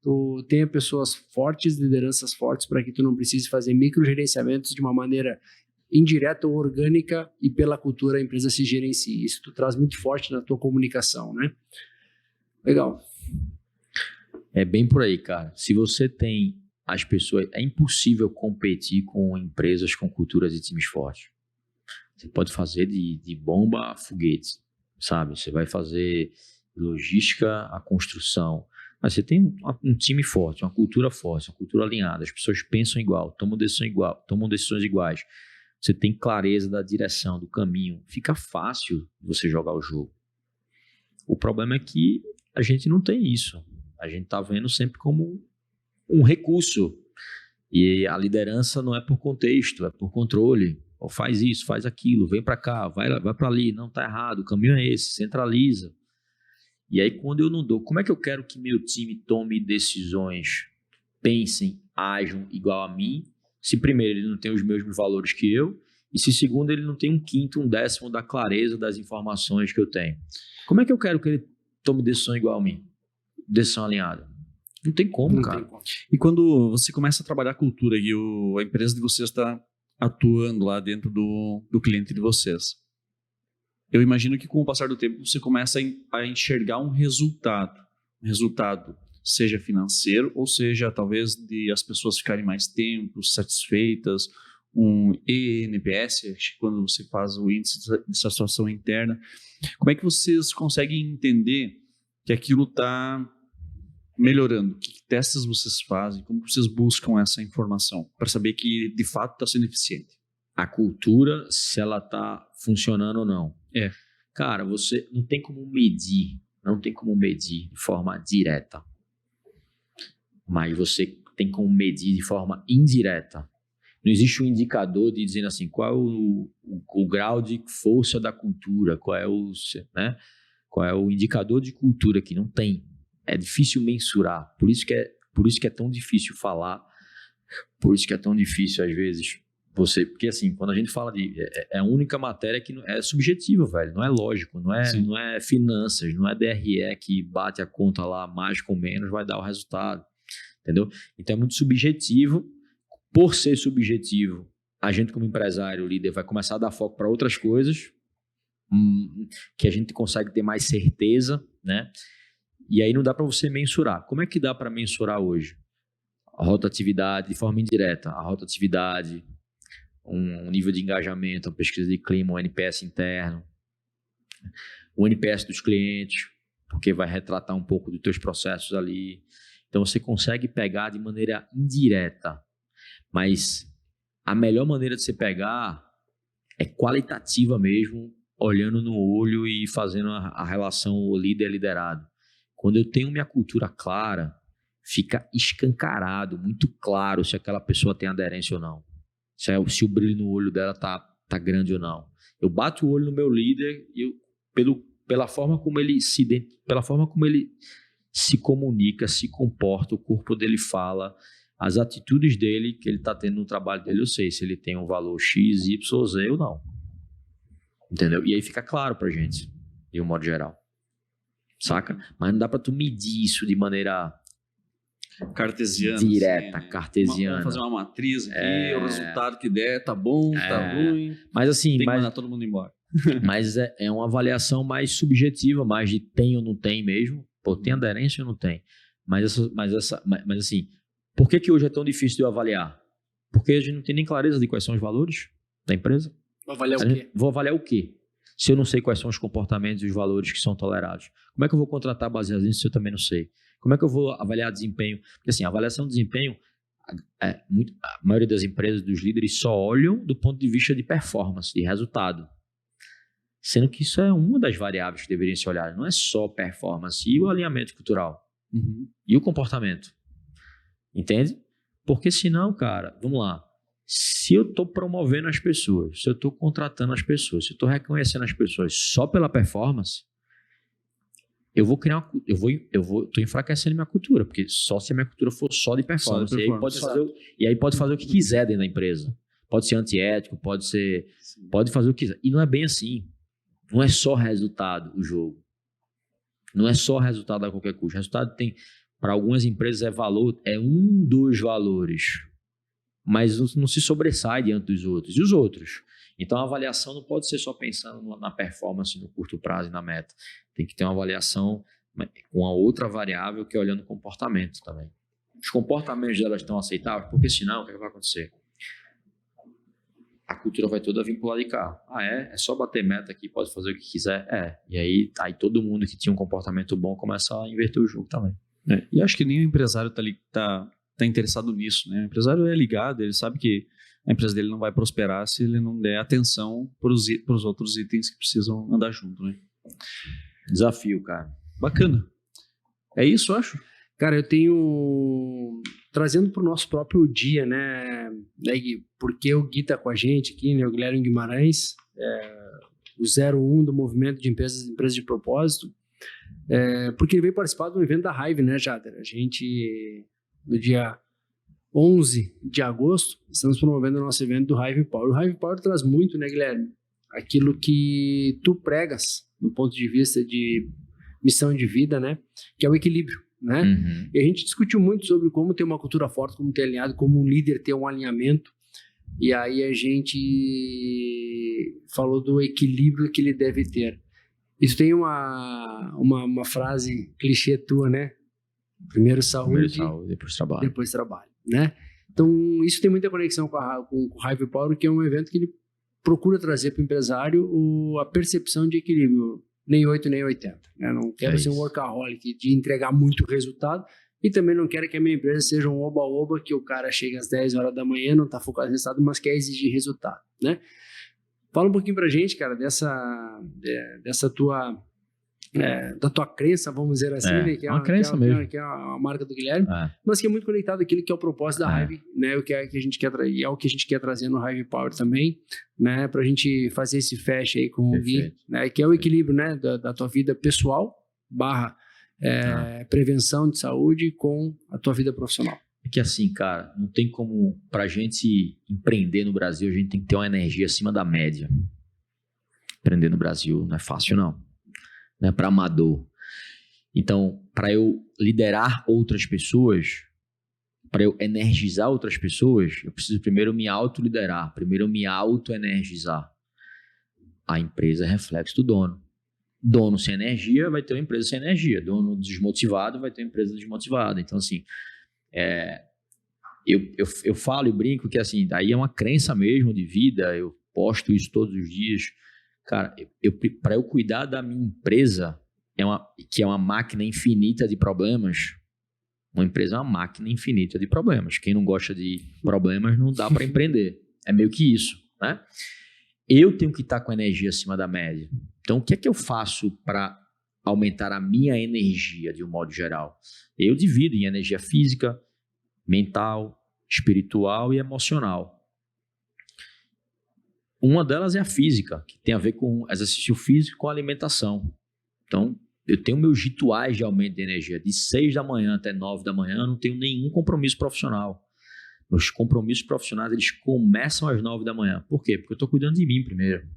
Speaker 3: Tu tenha pessoas fortes, lideranças fortes, para que tu não precise fazer microgerenciamentos de uma maneira indireta ou orgânica, e pela cultura a empresa se gerencia. Isso tu traz muito forte na tua comunicação, né? Legal.
Speaker 2: É bem por aí, cara. Se você tem as pessoas, é impossível competir com empresas com culturas e times fortes. Você pode fazer de bomba a foguete, sabe? Você vai fazer logística a construção, mas você tem um time forte, uma cultura forte, uma cultura alinhada, as pessoas pensam igual, tomam decisões iguais. Você tem clareza da direção, do caminho. Fica fácil você jogar o jogo. O problema é que a gente não tem isso. A gente está vendo sempre como um recurso. E a liderança não é por contexto, é por controle. Ó, faz isso, faz aquilo, vem para cá, vai para ali, não tá errado, o caminho é esse, centraliza. E aí quando eu não dou, como é que eu quero que meu time tome decisões, pensem, ajam igual a mim, se primeiro ele não tem os mesmos valores que eu, e se segundo ele não tem 1/5, 1/10 da clareza das informações que eu tenho. Como é que eu quero que ele tome decisão igual a mim? Decisão alinhada. Não tem como,
Speaker 3: Não
Speaker 2: cara.
Speaker 3: tem como.
Speaker 1: E quando você começa a trabalhar a cultura e a empresa de vocês está atuando lá dentro do cliente de vocês, eu imagino que com o passar do tempo você começa a enxergar um resultado, seja financeiro ou seja talvez de as pessoas ficarem mais tempo satisfeitas, um ENPS, acho que quando você faz o índice de satisfação interna. Como é que vocês conseguem entender que aquilo está melhorando? Que testes vocês fazem? Como vocês buscam essa informação para saber que de fato está sendo eficiente?
Speaker 2: A cultura, se ela tá funcionando ou não.
Speaker 1: É.
Speaker 2: Cara, você não tem como medir de forma direta. Mas você tem como medir de forma indireta. Não existe um indicador de dizendo assim, qual é o grau de força da cultura, qual é o indicador de cultura que não tem. É difícil mensurar, por isso que é tão difícil falar, por isso que é tão difícil às vezes porque assim, quando a gente fala é a única matéria que é subjetiva, velho, não é lógico, não é finanças, não é DRE que bate a conta lá, mais com menos vai dar o resultado, entendeu? Então é muito subjetivo. Por ser subjetivo, a gente como empresário, líder, vai começar a dar foco para outras coisas que a gente consegue ter mais certeza, né? E aí não dá para você mensurar. Como é que dá para mensurar hoje? A rotatividade de forma indireta, a rotatividade, um nível de engajamento, uma pesquisa de clima, um NPS interno, o NPS dos clientes, porque vai retratar um pouco dos teus processos ali. Então você consegue pegar de maneira indireta. Mas a melhor maneira de você pegar é qualitativa mesmo, olhando no olho e fazendo a relação líder-liderado. Quando eu tenho minha cultura clara, fica escancarado, muito claro se aquela pessoa tem aderência ou não. Se o brilho no olho dela tá grande ou não. Eu bato o olho no meu líder e pela forma como ele se comunica, se comporta, o corpo dele fala, as atitudes dele que ele está tendo no trabalho dele, eu sei se ele tem um valor X, Y, Z ou não. Entendeu? E aí fica claro pra gente, de um modo geral. Saca? Mas não dá pra tu medir isso de maneira
Speaker 1: cartesiana.
Speaker 2: Direta,
Speaker 1: assim, né?
Speaker 2: cartesiana.
Speaker 1: Vamos fazer uma matriz aqui, o resultado que der, tá bom, tá ruim.
Speaker 2: Mas assim,
Speaker 1: tem que mandar todo mundo embora.
Speaker 2: Mas é uma avaliação mais subjetiva, mais de tem ou não tem mesmo. Pô, tem aderência ou não tem? Mas assim, por que hoje é tão difícil de eu avaliar? Porque a gente não tem nem clareza de quais são os valores da empresa.
Speaker 3: Vou avaliar o quê?
Speaker 2: Vou avaliar o quê? Se eu não sei quais são os comportamentos e os valores que são tolerados. Como é que eu vou contratar baseado nisso se eu também não sei? Como é que eu vou avaliar desempenho? Porque assim, a avaliação de desempenho, a maioria das empresas, dos líderes, só olham do ponto de vista de performance, de resultado. Sendo que isso é uma das variáveis que deveriam se olhar. Não é só performance e o alinhamento cultural.
Speaker 1: Uhum.
Speaker 2: E o comportamento. Entende? Porque senão, cara, vamos lá. Se eu estou promovendo as pessoas, se eu estou contratando as pessoas, se eu estou reconhecendo as pessoas só pela performance, eu vou criar estou enfraquecendo minha cultura, porque só se a minha cultura for só de performance. E aí pode fazer o que quiser dentro da empresa. Pode ser antiético, pode fazer o que quiser. E não é bem assim. Não é só resultado o jogo. Não é só resultado a qualquer custo. Resultado tem, para algumas empresas, é um dos valores, mas não se sobressai diante dos outros. E os outros? Então a avaliação não pode ser só pensando na performance no curto prazo e na meta. Tem que ter uma avaliação com a outra variável que é olhando o comportamento também. Os comportamentos delas estão aceitáveis, porque senão o que vai acontecer? A cultura vai toda vir pro lado de cá. Ah, é? É só bater meta aqui, pode fazer o que quiser? É. E aí todo mundo que tinha um comportamento bom começa a inverter o jogo também.
Speaker 1: É. E acho que nem o empresário tá interessado nisso, né? O empresário é ligado, ele sabe que a empresa dele não vai prosperar se ele não der atenção para os outros itens que precisam andar junto, né?
Speaker 2: Desafio, cara.
Speaker 1: Bacana. É isso, eu acho.
Speaker 3: Cara, eu tenho... Trazendo para o nosso próprio dia, né, Gui? Porque o Gui tá com a gente aqui, né? O Guilherme Guimarães, o 01 do movimento de empresas de propósito, porque ele veio participar do evento da Hive, né, Jader? A gente, no dia 11 de agosto, estamos promovendo o nosso evento do Hive Power. O Hive Power traz muito, né, Guilherme? Aquilo que tu pregas, do ponto de vista de missão de vida, né? Que é o equilíbrio, né?
Speaker 2: Uhum.
Speaker 3: E a gente discutiu muito sobre como ter uma cultura forte, como ter alinhado, como um líder ter um alinhamento. E aí a gente falou do equilíbrio que ele deve ter. Isso tem uma frase clichê tua, né? Primeiro saúde, depois trabalho, né? Então, isso tem muita conexão com o Hive Power, que é um evento que ele procura trazer para o empresário a percepção de equilíbrio, nem 8 nem 80. Né? Não quero ser um workaholic de entregar muito resultado e também não quero que a minha empresa seja um oba-oba que o cara chega às 10 horas da manhã, não está focado no resultado, mas quer exigir resultado, né? Fala um pouquinho pra gente, cara, dessa tua... da tua crença, vamos dizer assim, né? Que é
Speaker 2: uma crença mesmo.
Speaker 3: Que é a marca do Guilherme, mas que é muito conectado àquilo que é o propósito da Hive, né? O que a gente quer é o que a gente quer trazer no Hive Power também, né? Pra gente fazer esse fecha aí com o Gui, né? Que é o equilíbrio, né? Da tua vida pessoal / prevenção de saúde com a tua vida profissional.
Speaker 2: É que assim, cara, não tem como, pra gente empreender no Brasil, a gente tem que ter uma energia acima da média. Empreender no Brasil não é fácil, não. Não é para amador. Então, para eu liderar outras pessoas, para eu energizar outras pessoas, eu preciso primeiro me autoliderar, primeiro me autoenergizar. A empresa é reflexo do dono. Dono sem energia vai ter uma empresa sem energia. Dono desmotivado vai ter uma empresa desmotivada. Então, assim, eu falo e brinco que, assim, daí é uma crença mesmo de vida, eu posto isso todos os dias. Cara, para eu cuidar da minha empresa, que é uma máquina infinita de problemas, uma empresa é uma máquina infinita de problemas. Quem não gosta de problemas não dá para empreender. É meio que isso, né? Eu tenho que estar com a energia acima da média. Então, o que é que eu faço para aumentar a minha energia de um modo geral? Eu divido em energia física, mental, espiritual e emocional. Uma delas é a física, que tem a ver com exercício físico e com alimentação. Então, eu tenho meus rituais de aumento de energia. De 6 da manhã até 9 da manhã, eu não tenho nenhum compromisso profissional. Meus compromissos profissionais, eles começam às 9 da manhã. Por quê? Porque eu estou cuidando de mim primeiro.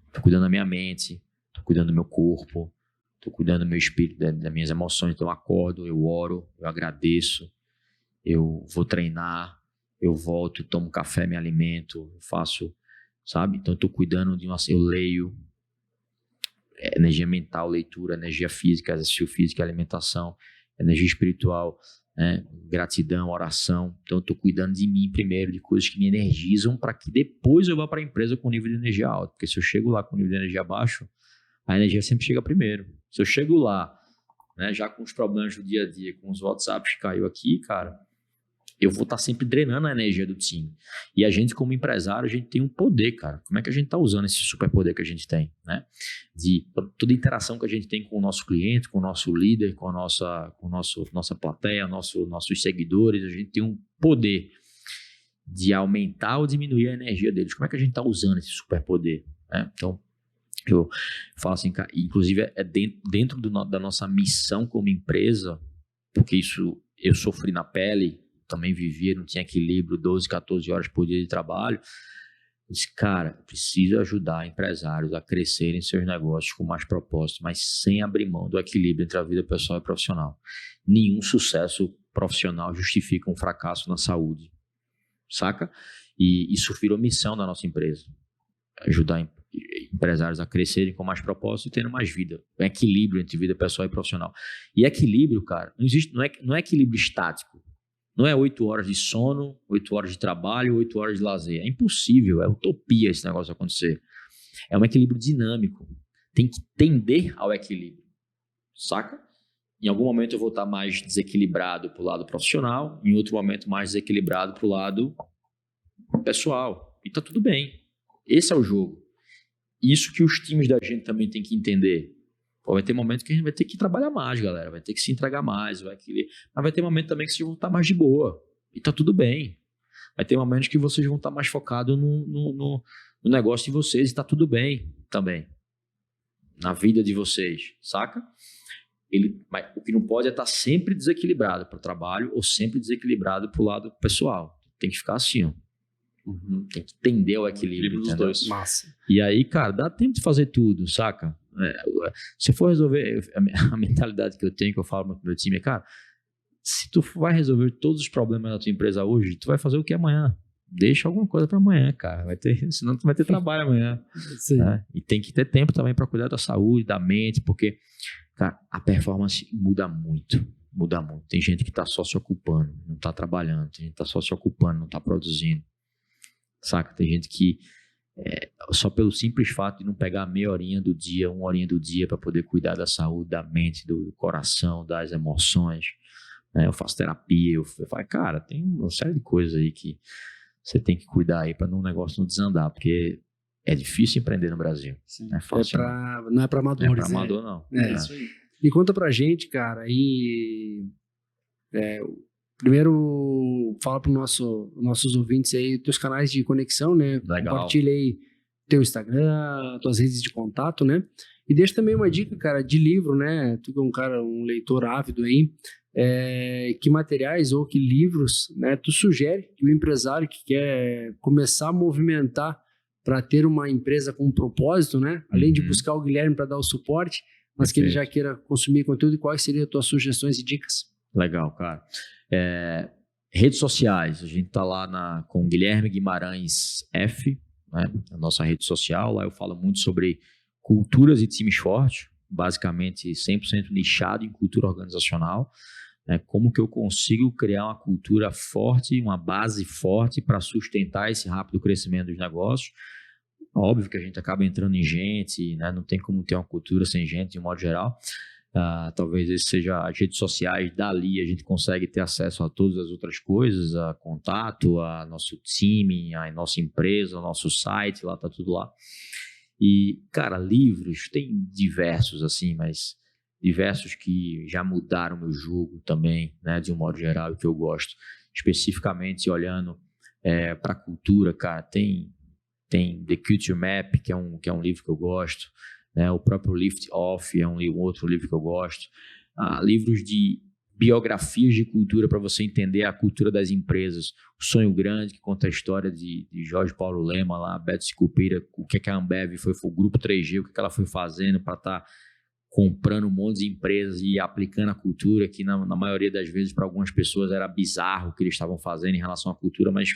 Speaker 2: Estou cuidando da minha mente, estou cuidando do meu corpo, estou cuidando do meu espírito, das minhas emoções. Então, eu acordo, eu oro, eu agradeço, eu vou treinar, eu volto, tomo café, me alimento, eu faço, sabe? Então, eu estou cuidando eu leio, energia mental, leitura, energia física, exercício físico, alimentação, energia espiritual, né? Gratidão, oração. Então, eu estou cuidando de mim primeiro, de coisas que me energizam, para que depois eu vá para a empresa com nível de energia alto. Porque se eu chego lá com nível de energia baixo, a energia sempre chega primeiro. Se eu chego lá, né, já com os problemas do dia a dia, com os WhatsApps que caiu aqui, cara, eu vou estar sempre drenando a energia do time. E a gente, como empresário, a gente tem um poder, cara. Como é que a gente está usando esse superpoder que a gente tem, né? De toda a interação que a gente tem com o nosso cliente, com o nosso líder, com a nossa plateia, nossos seguidores, a gente tem um poder de aumentar ou diminuir a energia deles. Como é que a gente está usando esse superpoder, né? Então, eu falo assim, inclusive é dentro da nossa missão como empresa, porque isso eu sofri na pele, também vivia, não tinha equilíbrio, 12, 14 horas por dia de trabalho. Eu disse, cara, preciso ajudar empresários a crescerem seus negócios com mais propósito, mas sem abrir mão do equilíbrio entre a vida pessoal e profissional. Nenhum sucesso profissional justifica um fracasso na saúde, saca? E isso virou missão da nossa empresa. Ajudar empresários a crescerem com mais propósito e tendo mais vida. Um equilíbrio entre vida pessoal e profissional. E equilíbrio, cara, não é equilíbrio estático. Não é 8 horas de sono, 8 horas de trabalho, 8 horas de lazer. É impossível, é utopia esse negócio acontecer. É um equilíbrio dinâmico. Tem que tender ao equilíbrio, saca? Em algum momento eu vou estar mais desequilibrado para o lado profissional, em outro momento mais desequilibrado para o lado pessoal. E tá tudo bem. Esse é o jogo. Isso que os times da gente também tem que entender. Pô, vai ter momento que a gente vai ter que trabalhar mais, galera. Vai ter que se entregar mais. Mas vai ter momento também que vocês vão estar mais de boa. E tá tudo bem. Vai ter momentos que vocês vão estar mais focados no negócio de vocês e tá tudo bem também. Na vida de vocês, saca? Mas o que não pode é estar sempre desequilibrado para o trabalho ou sempre desequilibrado para o lado pessoal. Tem que ficar assim, ó. Tem que entender o equilíbrio
Speaker 1: dos dois.
Speaker 3: Massa.
Speaker 2: E aí, cara, dá tempo de fazer tudo, saca? Se for resolver, a mentalidade que eu tenho, que eu falo pro meu time é, cara, se tu vai resolver todos os problemas da tua empresa hoje, tu vai fazer o que amanhã? Deixa alguma coisa para amanhã, cara. Senão tu vai ter trabalho amanhã. Né? E tem que ter tempo também para cuidar da saúde, da mente, porque, cara, a performance muda muito. Muda muito. Tem gente que tá só se ocupando, não tá trabalhando. Tem gente que tá só se ocupando, não tá produzindo. Saca? Tem gente que só pelo simples fato de não pegar meia horinha do dia, uma horinha do dia para poder cuidar da saúde, da mente, do coração, das emoções. Né? Eu faço terapia, eu falo, cara, tem uma série de coisas aí que você tem que cuidar aí para o negócio não desandar, porque é difícil empreender no Brasil.
Speaker 1: Sim.
Speaker 2: Não é fácil.
Speaker 3: Não é para amadores.
Speaker 2: Não é para amador, não.
Speaker 3: É isso aí. E conta pra gente, cara, primeiro fala para nossos ouvintes aí, teus canais de conexão, né?
Speaker 2: Legal.
Speaker 3: Compartilha aí teu Instagram, tuas redes de contato, né? E deixa também uma dica, cara, de livro, né? Tu que é um cara, um leitor ávido aí, que materiais ou que livros, né, tu sugere que o empresário que quer começar a movimentar para ter uma empresa com um propósito, né? Além de buscar o Guilherme para dar o suporte, mas que ele já queira consumir conteúdo, e quais seriam as tuas sugestões e dicas?
Speaker 2: Legal, cara. Redes sociais, a gente tá lá com Guilherme Guimarães F, né? A nossa rede social, lá eu falo muito sobre culturas e times fortes, basicamente 100% nichado em cultura organizacional. Como que eu consigo criar uma cultura forte, uma base forte para sustentar esse rápido crescimento dos negócios. Óbvio que a gente acaba entrando em gente, né? Não tem como ter uma cultura sem gente, de um modo geral. Talvez esse seja as redes sociais, dali a gente consegue ter acesso a todas as outras coisas, a contato, a nosso time, a nossa empresa, o nosso site, lá tá tudo lá. E, cara, livros, tem diversos assim, mas diversos que já mudaram o meu jogo também, né, de um modo geral, e que eu gosto. Especificamente olhando para a cultura, cara, tem The Culture Map, que é um livro que eu gosto, né, o próprio Lift Off é um outro livro que eu gosto. Livros de biografias de cultura para você entender a cultura das empresas. O Sonho Grande, que conta a história de Jorge Paulo Lema, lá, Beto Sicupira, o que a Ambev foi o Grupo 3G, o que ela foi fazendo para estar comprando um monte de empresas e aplicando a cultura, que na maioria das vezes para algumas pessoas era bizarro o que eles estavam fazendo em relação à cultura, mas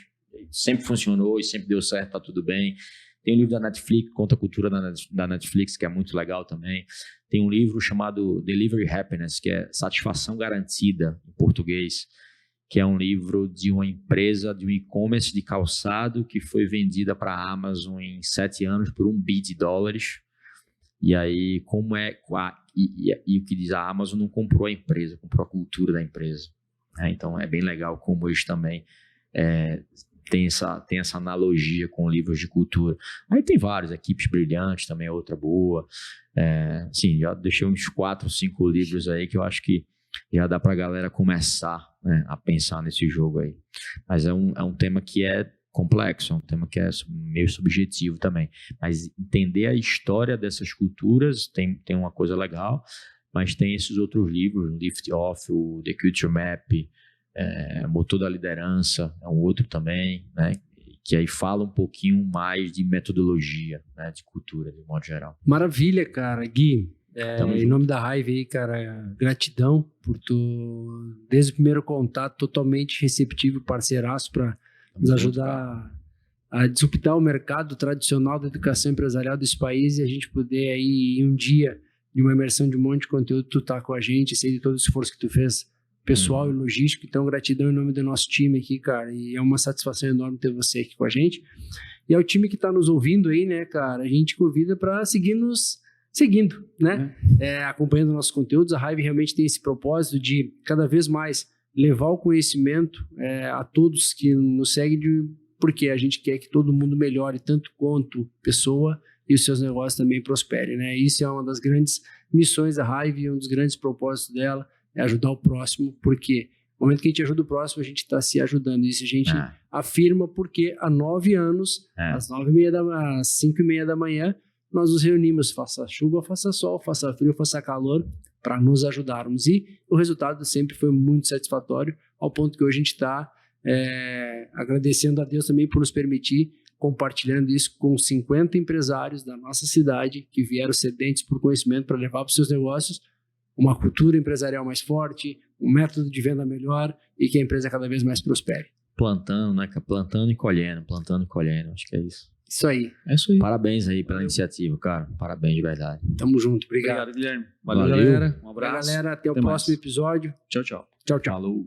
Speaker 2: sempre funcionou e sempre deu certo, tá tudo bem. Tem um livro da Netflix, conta a cultura da Netflix, que é muito legal também. Tem um livro chamado Delivery Happiness, que é Satisfação Garantida, em português, que é um livro de uma empresa de um e-commerce de calçado que foi vendida para a Amazon em 7 anos por $1 bilhão. E aí, e o que diz, a Amazon não comprou a empresa, comprou a cultura da empresa. Então, é bem legal como eles também tem essa analogia com livros de cultura. Aí tem vários, Equipes Brilhantes também é outra boa. Sim, já deixei uns 4, 5 livros aí que eu acho que já dá pra galera começar, né, a pensar nesse jogo aí. Mas é um tema que é complexo, é um tema que é meio subjetivo também. Mas entender a história dessas culturas tem uma coisa legal, mas tem esses outros livros, o Lift Off, o The Culture Map, Motor da Liderança, é um outro também, né? Que aí fala um pouquinho mais de metodologia, né? De cultura, de modo geral.
Speaker 3: Maravilha, cara. Gui, em nome da Hive aí, cara, gratidão por tu, desde o primeiro contato, totalmente receptivo, parceiraço para nos ajudar a disruptar o mercado tradicional da educação empresarial desse país e a gente poder aí, em um dia de uma imersão de um monte de conteúdo, tu tá com a gente, sei de todo o esforço que tu fez pessoal e logístico, então gratidão em nome do nosso time aqui, cara, e é uma satisfação enorme ter você aqui com a gente. E ao time que tá nos ouvindo aí, né, cara, a gente convida para seguir nos seguindo, né, acompanhando nossos conteúdos. A Hive realmente tem esse propósito de cada vez mais levar o conhecimento a todos que nos seguem, porque a gente quer que todo mundo melhore, tanto quanto pessoa, e os seus negócios também prosperem, né? Isso é uma das grandes missões da Hive, um dos grandes propósitos dela é ajudar o próximo, porque no momento que a gente ajuda o próximo, a gente está se ajudando. Isso a gente afirma porque há 9 anos, às 5h30 da manhã, nós nos reunimos, faça chuva, faça sol, faça frio, faça calor, para nos ajudarmos. E o resultado sempre foi muito satisfatório, ao ponto que hoje a gente está agradecendo a Deus também por nos permitir compartilhando isso com 50 empresários da nossa cidade que vieram sedentos por conhecimento para levar para os seus negócios uma cultura empresarial mais forte, um método de venda melhor e que a empresa cada vez mais prospere.
Speaker 2: Plantando, né? Plantando e colhendo, acho que é isso.
Speaker 3: Isso aí.
Speaker 1: É isso aí.
Speaker 2: Parabéns aí pela iniciativa, cara. Parabéns de verdade.
Speaker 3: Tamo junto. Obrigado.
Speaker 1: Obrigado, Guilherme. Valeu,
Speaker 2: Valeu.
Speaker 1: galera. Um abraço.
Speaker 3: Galera, até o
Speaker 1: Até
Speaker 3: próximo
Speaker 1: mais.
Speaker 3: episódio.
Speaker 1: Tchau, tchau.
Speaker 3: Tchau, tchau.
Speaker 1: Falou.